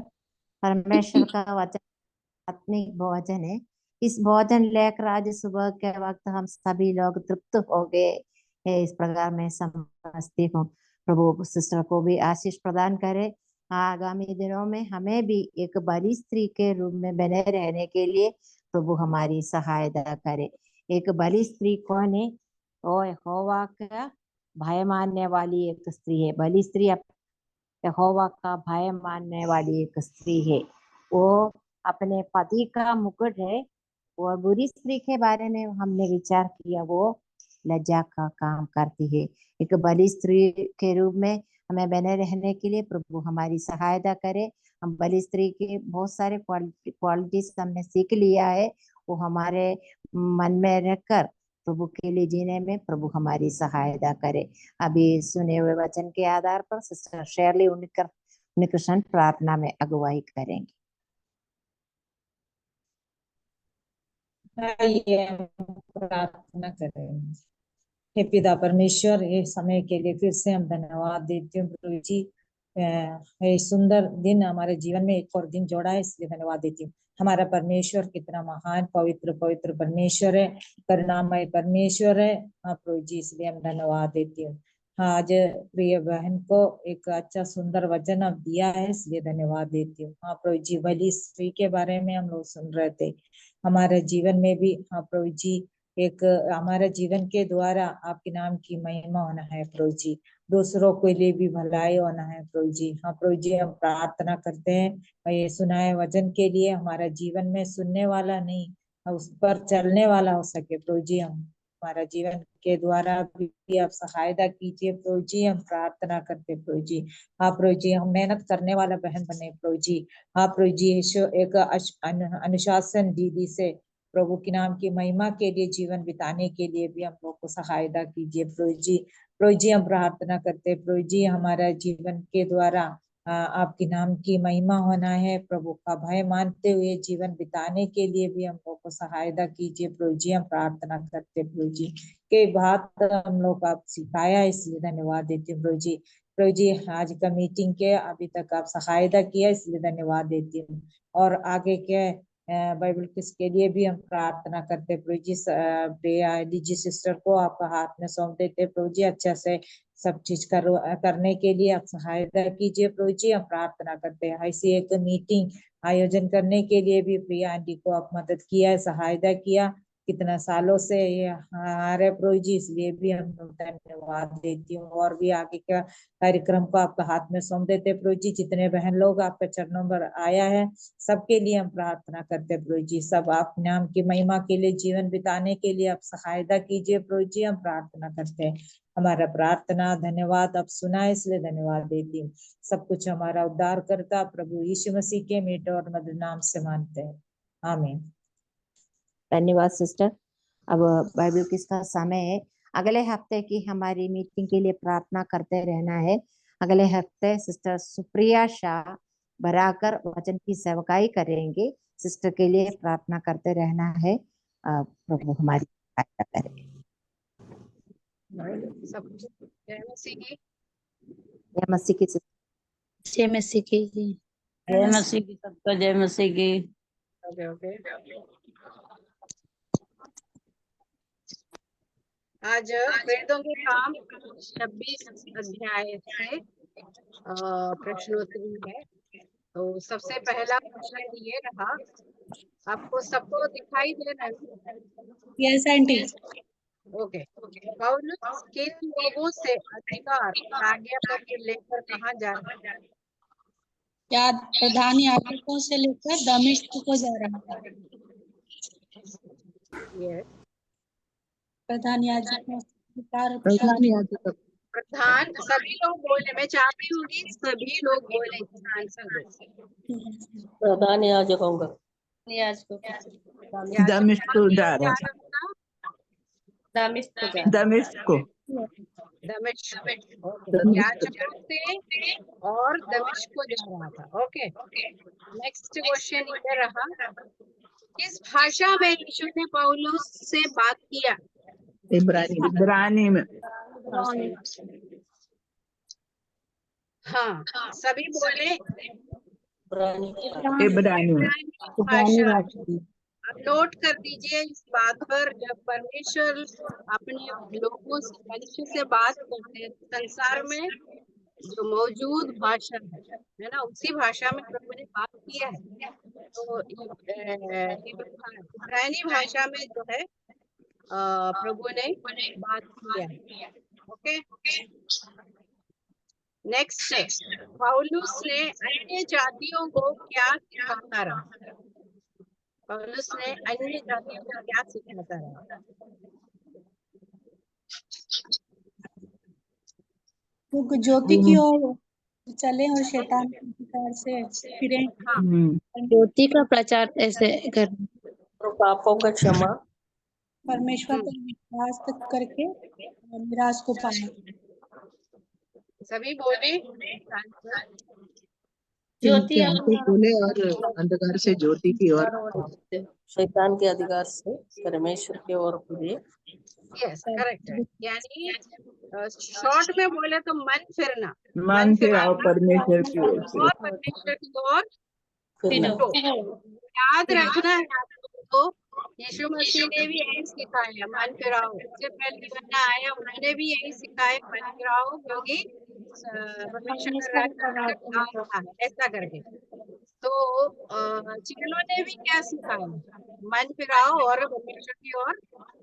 परमेश्वर का वचन आत्मिक भोजन है। इस भोजन लेकर आज सुबह के वक्त हम सभी लोग तृप्त हो गए है, इस प्रकार मैं समझती हूँ। प्रभु सिस्टर को भी आशीष प्रदान करे। आगामी दिनों में हमें भी एक बड़ी स्त्री के रूप में बने रहने के लिए प्रभु हमारी सहायता करे। एक बड़ी स्त्री कौन है? वो यहोवा का भय मानने वाली एक स्त्री है। बड़ी स्त्री यहोवा का भय मानने वाली एक स्त्री है। वो अपने पति का मुकुट है। और बुरी स्त्री के बारे में हमने विचार किया, वो लज्जा का काम करती है। एक बड़ी स्त्री के रूप में हमें बने रहने के लिए प्रभु हमारी सहायता करे। हम बड़ी स्त्री के बहुत सारे क्वालिटीज हमने सीख लिया है, वो हमारे मन में रखकर प्रभु के लिए जीने में प्रभु हमारी सहायता करे। अभी सुने हुए वचन के आधार पर सिस्टर शेरली उन्नीकृष्ण प्रार्थना में अगुवाई करेंगे।
आइए हम प्रार्थना करें। हे पिता परमेश्वर, ये समय के लिए फिर से हम धन्यवाद देते हैं प्रभु जी। ये सुंदर दिन हमारे जीवन में एक और दिन जोड़ा है, इसलिए धन्यवाद देती हूँ। हमारा परमेश्वर कितना महान पवित्र पवित्र परमेश्वर है, करुणामय परमेश्वर है। हाँ प्रभु जी, इसलिए हम धन्यवाद देती हूँ। हाँ, आज प्रिय बहन को एक अच्छा सुंदर वचन अब दिया है, इसलिए धन्यवाद देती हूँ। हाँ प्रभु जी, भली स्त्री के बारे में हम लोग सुन रहे थे। हमारे जीवन में भी हाँ प्रभु जी एक हमारे जीवन के द्वारा आपके नाम की महिमा होना है प्रभु जी। दूसरों के लिए भी भलाई होना है प्रभु जी। हाँ प्रभु जी, हम प्रार्थना करते हैं और ये सुनाए वचन के लिए हमारा जीवन में सुनने वाला नहीं, उस पर चलने वाला हो सके प्रभु जी। हम हमारा जीवन के द्वारा भी आप सहायता कीजिए प्रभु जी, हम प्रार्थना करते प्रभु जी। हाँ प्रभु जी, हम मेहनत करने वाला बहन बने प्रभु जी। हाँ प्रभु जी, एक अनुशासन दीदी से प्रभु के नाम की महिमा के लिए जीवन बिताने के लिए भी हम लोग को सहायता कीजिए प्रभु जी। प्रभु जी, हम प्रार्थना करते प्रभु जी, हमारा जीवन के द्वारा आपके नाम की महिमा होना है। प्रभु का भय मानते हुए जीवन बिताने के लिए भी हम लोग को सहायता कीजिए प्रभु जी। हम प्रार्थना करते प्रभु जी, के बात हम लोग को आप सिखाया, इसलिए धन्यवाद देती हूँ प्रभु जी। प्रभु जी, आज का मीटिंग के अभी तक आप सहायता किया, इसलिए धन्यवाद देती हूँ। और आगे के बाइबल किस के लिए भी हम प्रार्थना करते प्रभु जी। प्रिया लीजी सिस्टर को आपका हाथ में सौंप देते प्रभु जी। अच्छा से सब चीज करने के लिए आप सहायता कीजिए प्रभु जी। हम प्रार्थना करते हैं ऐसी एक मीटिंग आयोजन करने के लिए भी प्रिया आंटी को आप मदद किया है, सहायता किया, कितना सालों से ये हमारे प्रभु जी, इसलिए भी हम धन्यवाद देती हूँ। और भी आगे का कार्यक्रम को आपका हाथ में सौंप देते प्रभु जी। जितने बहन लोग आपके चरणों पर आया है, सबके लिए हम प्रार्थना करते प्रभु जी। सब आप नाम की महिमा के लिए जीवन बिताने के लिए आप सहायता कीजिए प्रभु जी। हम प्रार्थना करते हैं, हमारा प्रार्थना धन्यवाद आप सुना, इसलिए धन्यवाद देती हूँ। सब कुछ हमारा उद्धार करता प्रभु यीशु मसीह के मीठे और मधुर नाम से मानते हैं, आमीन।
धन्यवाद सिस्टर। अब बाइबल किस का समय है। अगले हफ्ते की हमारी मीटिंग के लिए प्रार्थना करते रहना है। अगले हफ्ते सिस्टर सुप्रिया शाह बराकर वचन की सेवकाई करेंगे। सिस्टर के लिए प्रार्थना करते रहना है। प्रभु हमारी सहायता करें।
जय मसीह की।
जय मसीह की सिस्टर।
जय मसीह की जी।
जय मसीह की, सबका जय मसीह की।
ओके। आज वेदों के काम 26 अध्याय से प्रश्नोत्तरी है। तो सबसे पहला प्रश्न ये रहा, आपको सबको दिखाई दे रहा है?
Yes aunty.
ओके। पौलुस किन लोगों से अधिकार आज्ञा पत्र लेकर कहाँ जा रहा है?
क्या प्रधान याजकों से लेकर दमिश्क को जा रहा है?
यस।
प्रधान याजकों
प्रधान सभी लोग बोले, मैं चाहती हूँ कि सभी लोग बोले, इसका आंसर दो।
प्रधान याजकों का
दमिश्क को जा रहा था। दमिश्क को
याजकों से और दमिश्क को जा रहा था। ओके। नेक्स्ट क्वेश्चन ये रहा, किस भाषा में यीशु ने पौलुस से बात किया?
इब्रानी में।
हाँ, सभी बोले
इब्रानी में।
भाषा। अब नोट कर दीजिए इस बात पर, जब परमेश्वर अपने लोगों से, मनुष्य से बात करते हैं, संसार में जो मौजूद भाषा है ना, उसी भाषा में प्रभु ने बात किया है। तो इब्रानी भाषा में जो है प्रभु ने बात किया है। ओके। नेक्स्ट, पौलुस ने अन्य जातियों को क्या सिखाता रहा? पौलुस ने अन्य जातियों को क्या सिखाता रहा?
वो ज्योति की ओर चले और शैतान के अधिकार से फिरें।
ज्योति का प्रचार ऐसे कर, पापों का क्षमा,
परमेश्वर पर विश्वास करके निराश को पाना।
सभी बोले
ज्योति बोले और अंधकार से ज्योति की ओर,
शैतान के अधिकार से परमेश्वर की ओर फिरे।
यस, करेक्ट है। यानी शॉर्ट में बोले तो मन फिरना,
मन फिराओ परमेश्वर की ओर से।
और परमेश्वर की ओर फिरो। याद रखना है आपको, यीशु मसीह ने भी यही सिखाया, मन फिराओ। उससे पहले यूहन्ना आया, उन्होंने भी यही सिखाया, मन फिराओ, क्योंकि परमेश्वर का राज्य आ रहा है, ऐसा करके। तो जिन्होंने भी क्या सिखाया, मन फिराओ और परमेश्वर की ओर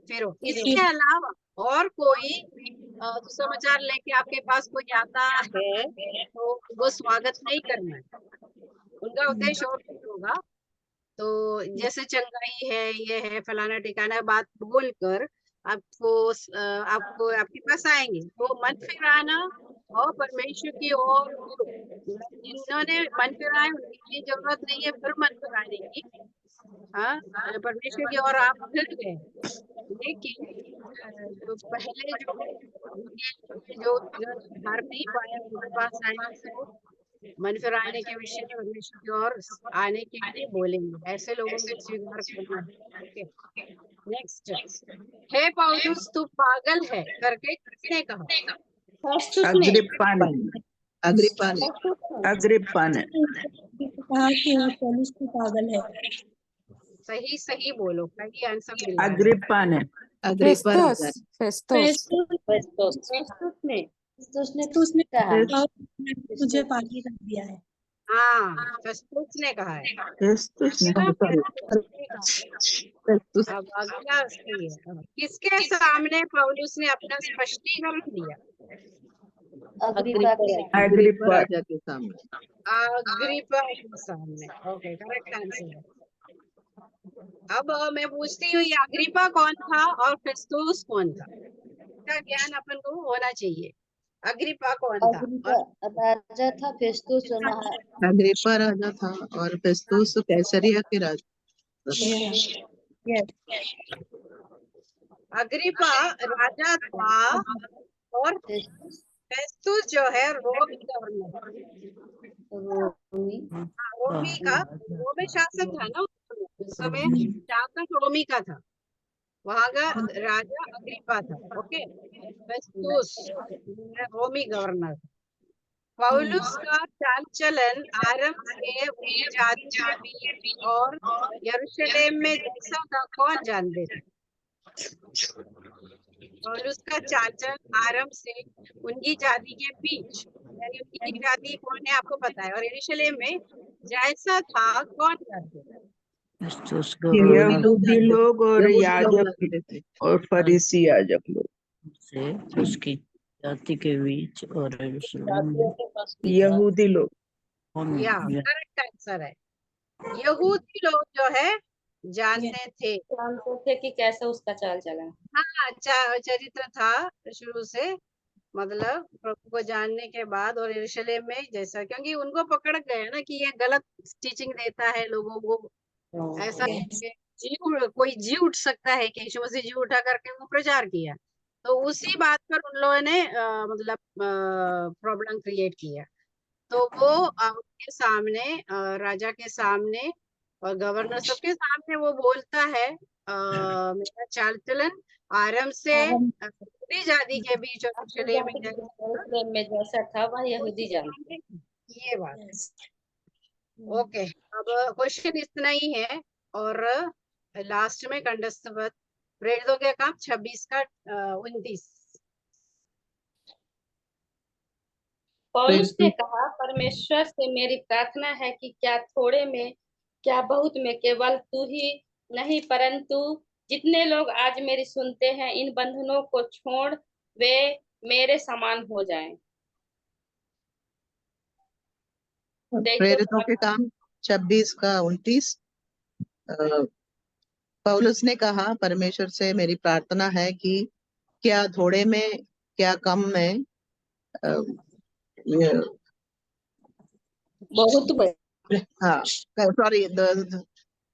फिरो। इसके अलावा और कोई सुसमाचार लेके आपके पास कोई आता है तो वो स्वागत नहीं करना है, उनका उद्देश्य और कुछ होगा। तो जैसे चंगाई है, ये है, फलाना ठिकाना बात बोलकर आपको आपके पास आएंगे, तो मन फिराना और परमेश्वर की ओर फिरो। जिन्होंने मन फिराए उनकी जरूरत नहीं है फिर मन फिराने की। हाँ, परमेश्वर की ओर आप फिर गए, लेकिन जो पहले जो सुधार नहीं पाया उनके पास आएंगे तो मन फिराने के विषय में परमेश्वर की ओर आने के लिए बोलेंगे। ऐसे लोगों को स्वीकार करना है। नेक्स्ट, हे पौलुस तू पागल है करके किसने कहा?
फेस्तुस ने
अग्रिप्पा ने अग्रिप्पा ने अग्रिप्पा ने
कहा कि पौलुस तो पागल है।
सही सही बोलो, सही आंसर मिल रहा है।
अग्रिप्पा ने अग्रिप्पा राजा ने।
फेस्तुस
फेस्तुस ने
उसने
कहा
मुझे पागल कर दिया है।
हाँ, फेस्तुस ने कहा है।
फेस्तुस ने
अगला
सॉरी फेस्तुस
अब अगला सही है। किसके सामने पौलुस ने अपना स्पष्टीकरण दिया?
अग्रिप्पा राजा के सामने।
अग्रिप्पा के सामने। ओके, करेक्ट आंसर है। अब मैं पूछती हूँ, ये अग्रिप्पा कौन था और फेस्तुस कौन था? इसका ज्ञान अपन को होना चाहिए। अग्रिप्पा कौन था?
राजा था, फेस्तुस
अग्रिप्पा राजा था और फेस्तुस कैसरिया के राजा।
अग्रिप्पा राजा था और फेस्तुस जो है रोमी गवर्नर, रोमी शासक था ना उस समय। शासक रोमी का था, वहां का राजा अग्रिप्पा था। ओके, फेस्तुस रोमी गवर्नर। पौलुस का चाल चलन आरंभ से उनकी जाति के बीच और यरूशलेम में जैसा था कौन जानते थे? पौलुस का चाल चलन आरंभ से उनकी जाति के बीच, यानी उनकी जाति कौन है आपको पता है, और यरूशलेम में जैसा था कौन जानते थे?
यहूदी लोग और याजक और फरीसी याजक लोग
से उसकी जाति के बीच और
यहूदी लोग।
या करेक्ट आंसर है। यहूदी लोग जो है जानते थे
कि कैसे उसका चाल चलन।
हाँ, चरित्र था शुरू से, मतलब प्रभु को जानने के बाद और यरूशलेम में जैसा, क्योंकि उनको पकड़ गए ना कि ये गलत टीचिंग देता है लोगों को। ऐसा कोई जी उठ सकता है कि यीशु मसीह जी उठा करके वो प्रचार किया, तो उसी बात पर उन लोगों ने मतलब प्रॉब्लम क्रिएट किया। तो वो उनके सामने, राजा के सामने और गवर्नर सबके सामने वो बोलता है, मेरा चाल चलन आरंभ से यहूदी जाति के बीच और
यरूशलेम में जैसा था वह यहूदी जाति।
ये बात। ओके, अब क्वेश्चन इतना ही है और लास्ट में कंठस्थ पद प्रेरितों के काम 26 का 29।
पौलुस ने कहा, परमेश्वर से मेरी प्रार्थना है कि क्या थोड़े में क्या बहुत में केवल तू ही नहीं परंतु जितने लोग आज मेरी सुनते हैं इन बंधनों को छोड़ वे मेरे समान हो जाएं।
प्रेरितों के काम 26 का 29। पौलुस ने कहा, परमेश्वर से मेरी प्रार्थना है कि क्या थोड़े में क्या कम में
बहुत
हाँ सॉरी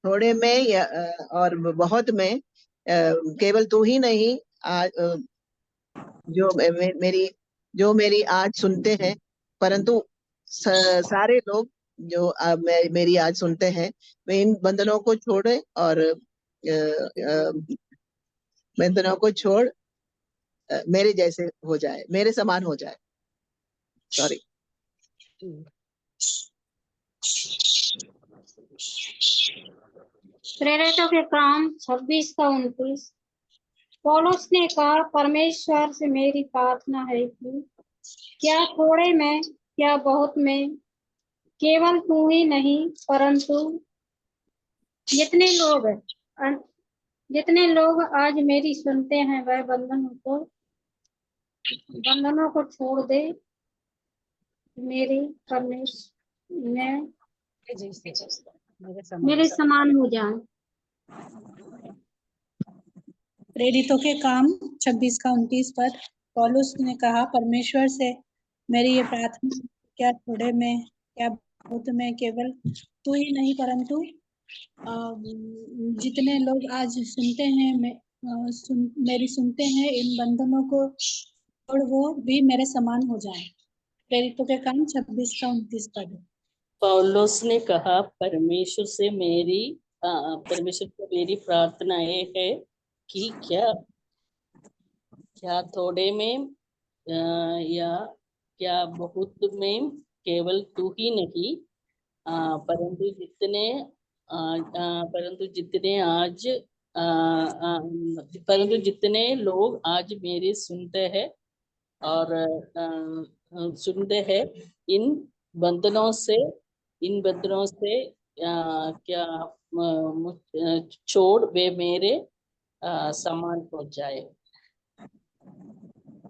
थोड़े में या और बहुत में केवल तू ही नहीं जो मेरी आज सुनते हैं परंतु सारे लोग जो मेरी आज सुनते हैं वे इन बंधनों को छोड़े और बंधनों को छोड़ मेरे जैसे हो जाए, मेरे समान हो जाए। सॉरी।
प्रेरितों के काम 26 का 29। पौलुस ने कहा, परमेश्वर से मेरी प्रार्थना है कि क्या थोड़े में क्या बहुत में केवल तू ही नहीं परंतु जितने लोग जितने लोग आज मेरी सुनते हैं वह बंधनों को छोड़ दे मेरे परमेश्वर में मेरे समान हो जाए।
प्रेरितों के काम 26 का 29 पद। पौलुस ने कहा, परमेश्वर से मेरी ये प्रार्थना, क्या थोड़े में क्या बहुत में केवल तू ही नहीं परंतु जितने लोग आज सुनते हैं मेरी सुनते हैं, इन बंधनों को और वो भी मेरे समान हो जाए। प्रेरितों के काम 26 का 29 पद।
पौलुस ने कहा, परमेश्वर से मेरी प्रार्थना ये है कि क्या थोड़े में या क्या बहुत में केवल तू ही नहीं परंतु जितने लोग आज मेरे सुनते हैं और इन बंधनों से क्या छोड़ वे मेरे समान हो जाए।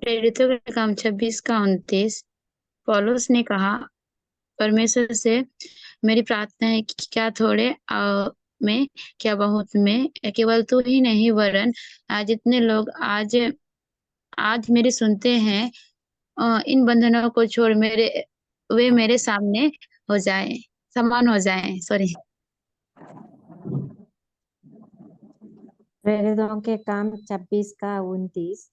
प्रेरितों के काम 26 का 29। पौलुस ने कहा, परमेश्वर से मेरी प्रार्थना है कि क्या थोड़े में क्या बहुत में केवल तू ही नहीं वरन जितने लोग आज मेरे सुनते हैं इन बंधनों को छोड़ वे मेरे सामने हो जाए, समान हो जाए। सॉरी।
प्रेरितों के काम 26 का 29।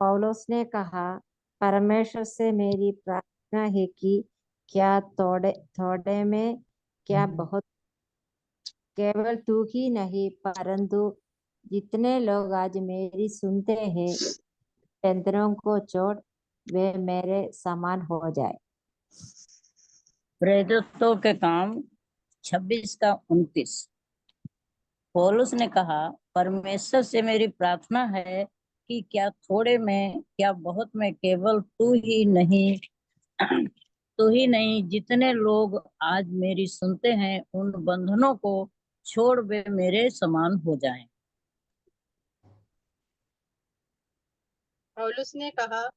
पौलुस ने कहा, परमेश्वर से मेरी प्रार्थना है कि क्या थोड़े में क्या बहुत केवल तू ही नहीं परंतु जितने लोग आज मेरी सुनते हैं बंधनों को छोड़ वे मेरे समान हो जाए।
प्रेरितों के काम 26 का 29। पौलुस ने कहा, परमेश्वर से मेरी प्रार्थना है कि क्या थोड़े में क्या बहुत में केवल तू ही नहीं जितने लोग आज मेरी सुनते हैं उन बंधनों को छोड़ वे मेरे समान हो जाएं।
पौलुस ने कहा,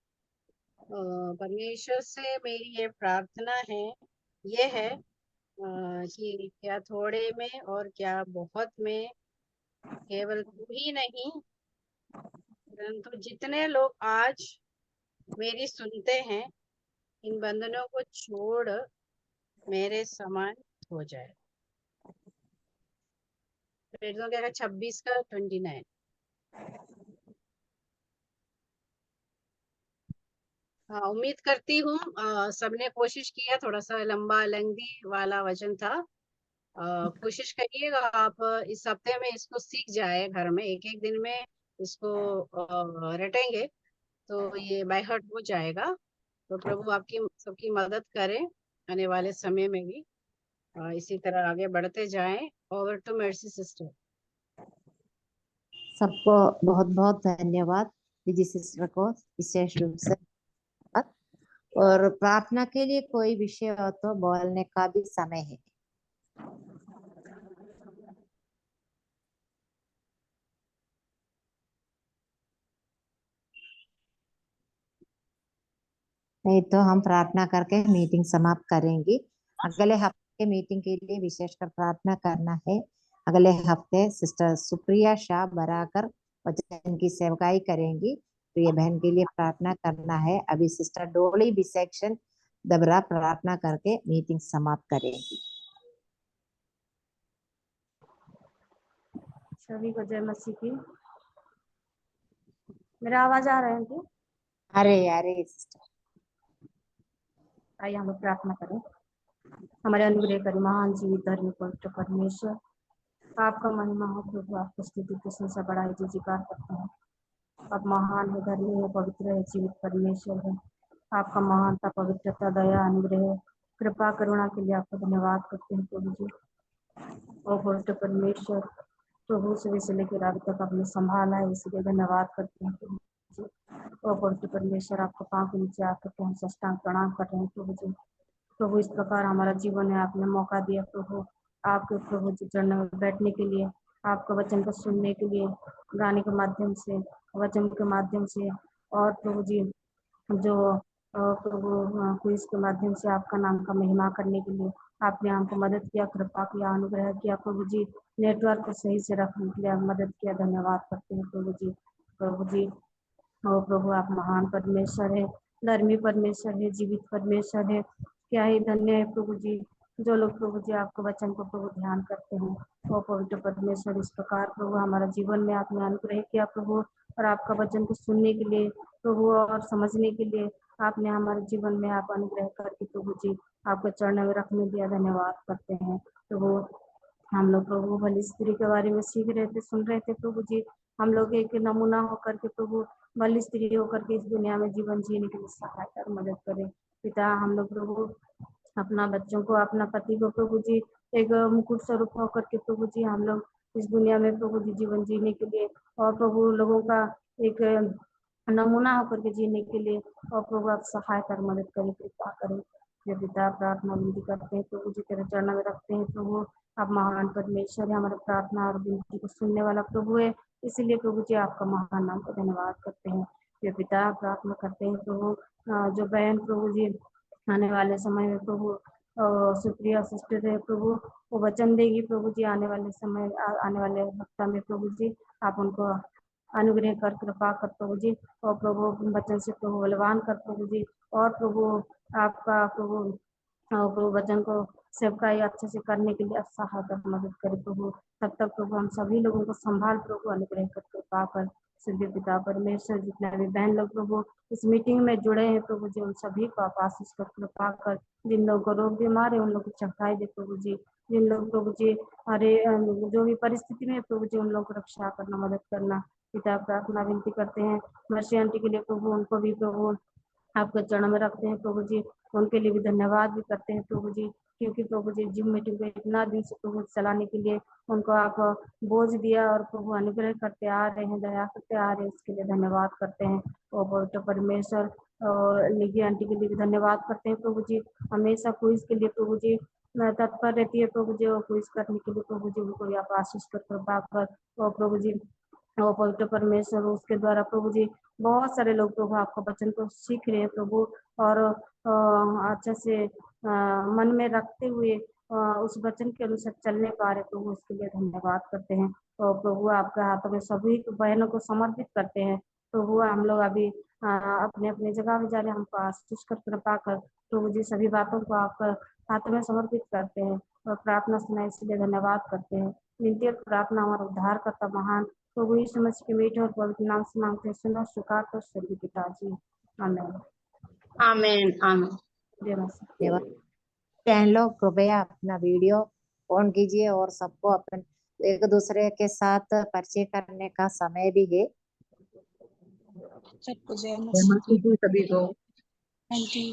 परमेश्वर से मेरी ये प्रार्थना है कि क्या थोड़े में और क्या बहुत में केवल तू ही नहीं परंतु जितने लोग आज मेरी सुनते हैं इन बंधनों को छोड़ मेरे समान हो जाए। प्रेरितों के 26 का 29। हाँ, उम्मीद करती हूँ सबने कोशिश किया। थोड़ा सा लंबा लेंदी वाला वचन था। कोशिश करिएगा आप इस हफ्ते में इसको सीख जाए, घर में एक एक दिन में इसको रटेंगे तो ये बाय हार्ट हो जाएगा। तो प्रभु आपकी सबकी मदद करें आने वाले समय में भी इसी तरह आगे बढ़ते जाएं। Over to mercy sister.
सबको बहुत बहुत धन्यवाद। दीदी सिस्टर को विशेष रूप से और प्रार्थना के लिए कोई विषय हो तो बोलने का भी समय है। नहीं तो हम प्रार्थना करके मीटिंग समाप्त करेंगे। अगले हफ्ते मीटिंग के लिए विशेषकर प्रार्थना करना है। अगले हफ्ते सिस्टर सुप्रिया शाह बराकर वचन की सेवकाई करेंगी, तो ये बहन के लिए प्रार्थना करना है। अभी सिस्टर डोली बी सेक्शन दबरा प्रार्थना करके मीटिंग समाप्त करेंगी।
सभी को जय मसीह की। मेरा आवाज आ रहा है क्या?
अरे सिस्टर,
आइए हम लोग प्रार्थना करें। हमारे अनुग्रह करी महान जीवित धर्मी पवित्र परमेश्वर, आपका महिमा हो प्रभु, आपको स्तुति प्रशंसा बढ़ाई जयकार करते हैं। आप महान है, धर्मी है, पवित्र है, जीवित परमेश्वर है। आपका महानता, पवित्रता, दया, अनुग्रह, कृपा, करुणा के लिए आपको धन्यवाद करते हैं प्रभु जी। और पवित्र परमेश्वर, प्रभु सुबह से लेकर रात तक आपने संभाला है, इसलिए धन्यवाद करते हैं प्रभु जी। और पवित्र परमेश्वर, आपको पांव के नीचे आकर के हम साष्टांग प्रणाम कर रहे हैं प्रभु जी। प्रभु इस प्रकार हमारा जीवन है, आपने मौका दिया प्रभु आपके प्रभु जी चरण में बैठने के लिए, आपका वचन को सुनने के लिए, गाने के माध्यम से, वचन के माध्यम से, और प्रभु जी जो प्रभु क्विज के माध्यम से आपका नाम का महिमा करने के लिए आपने हमको मदद किया, कृपा किया, अनुग्रह किया प्रभु जी। नेटवर्क को सही से रखने के लिए आप मदद किया, धन्यवाद करते हैं प्रभु जी। प्रभु जी ओ प्रभु आप महान परमेश्वर है, धर्मी परमेश्वर है, जीवित परमेश्वर है। क्या ही धन्य है प्रभु जी जो लोग प्रभु जी आपके वचन को प्रभु ध्यान करते हैं। ओ पवित्र परमेश्वर इस प्रकार प्रभु हमारा जीवन में आपने अनुग्रह किया प्रभु, और आपका वचन को सुनने के लिए प्रभु और समझने के लिए आपने हमारे जीवन में आप अनुग्रह करके प्रभु जी आपके चरण में रखने दिया, धन्यवाद करते हैं प्रभु। हम लोग प्रभु भली स्त्री के बारे में सीख रहे थे, सुन रहे थे प्रभु जी। हम लोग एक नमूना होकर के प्रभु भली स्त्री होकर के इस दुनिया में जीवन जीने के लिए सहायता और मदद करें पिता। हम लोग प्रभु अपना बच्चों को, अपना पति को प्रभु जी एक मुकुट स्वरूप होकर के प्रभु जी हम लोग इस दुनिया में प्रभु जी जीवन जीने के लिए, और प्रभु लोगों का एक नमूना होकर के जीने के लिए, और प्रभु आप सहायता और मदद करें, कृपा करें। ये पिता प्रार्थना विनती करते हैं प्रभु जी तेरे चरण में रखते हैं प्रभु। आप महान परमेश्वर है, हमारे प्रार्थना और विनती को सुनने वाला प्रभु है, इसीलिए प्रभु जी आपका महान नाम का धन्यवाद करते हैं। ये पिता प्रार्थना करते हैं प्रभु जो बहन प्रभु जी आने वाले समय में प्रभु सुप्रिया सिस्टर है प्रभु, वो वचन देगी प्रभु जी आने वाले समय, आने वाले हफ्ता में प्रभु जी आप उनको अनुग्रह कर, कृपा कर प्रभु जी, और प्रभु वचन से प्रभु बलवान कर प्रभु जी, और प्रभु आपका प्रभु वचन को सेवकाई अच्छे से करने के लिए सहायता मदद करे प्रभु। तब तक प्रभु हम सभी लोगों को संभाल प्रभु, अनुग्रह कर, कृपा कर। सिद्ध पिता परमेश्वर जितने भी बहन लोग प्रभु इस मीटिंग में जुड़े हैं प्रभु जी, उन सभी को आप आशीष कर, कृपा कर। जिन लोगों को रोग बीमार है उन लोगों को चंगाई दे प्रभु जी। जिन लोग प्रभु जी अरे जो भी परिस्थिति में प्रभु जी उन लोगों को रक्षा करना, मदद करना। पिता प्रार्थना विनती करते हैं मर्सी आंटी के लिए प्रभु, उनको भी प्रभु आपके चरण में रखते हैं प्रभु जी। उनके लिए भी धन्यवाद भी करते हैं प्रभु जी, क्योंकि प्रभु जी जिम मीटिंग को इतना दिन से प्रभु चलाने के लिए उनको आप बोझ दिया, और प्रभु अनुग्रह करते आ रहे हैं, दया करते आ रहे हैं, इसके लिए धन्यवाद करते हैं। और पवित्र परमेश्वर और निकी आंटी के लिए भी धन्यवाद करते हैं प्रभु जी। हमेशा क्विज के लिए प्रभु जी तत्पर रहती है प्रभु जी, और क्विज करने के लिए प्रभु जी उनको आप आशीष कर, कृपा कर। और प्रभु जी और पवित्र परमेश्वर उसके द्वारा प्रभु जी बहुत सारे लोग प्रभु आपका वचन को सीख रहे हैं प्रभु, और अच्छे से मन में रखते हुए उस वचन के अनुसार चलने पा रहे प्रभु, उसके लिए धन्यवाद करते हैं। और प्रभु आपके हाथों में सभी बहनों को समर्पित करते हैं प्रभु। हम लोग अभी अपने अपने जगह में जा रहे हैं, हमको आशीष कर, कृपा कर प्रभु जी। सभी बातों को आपका हाथों में समर्पित करते हैं और प्रार्थना सुना, इसलिए धन्यवाद करते हैं। विनती और प्रार्थना हमारा उद्धार करता महान प्रभु यीशु मसीह के मीठे और पवित्र नाम से मांगते हैं, सुनो स्वीकार कर स्वर्गीय पिताजी, आमीन।
आमीन आमीन।
जय मसीह।
धन्यवाद। बहन लोग कृपया अपना वीडियो ऑन कीजिए, और सबको अपन एक दूसरे के साथ परिचय करने का समय भी है।
सबको जय
जय मसीह
मसीह।
जी सभी को।
आंटी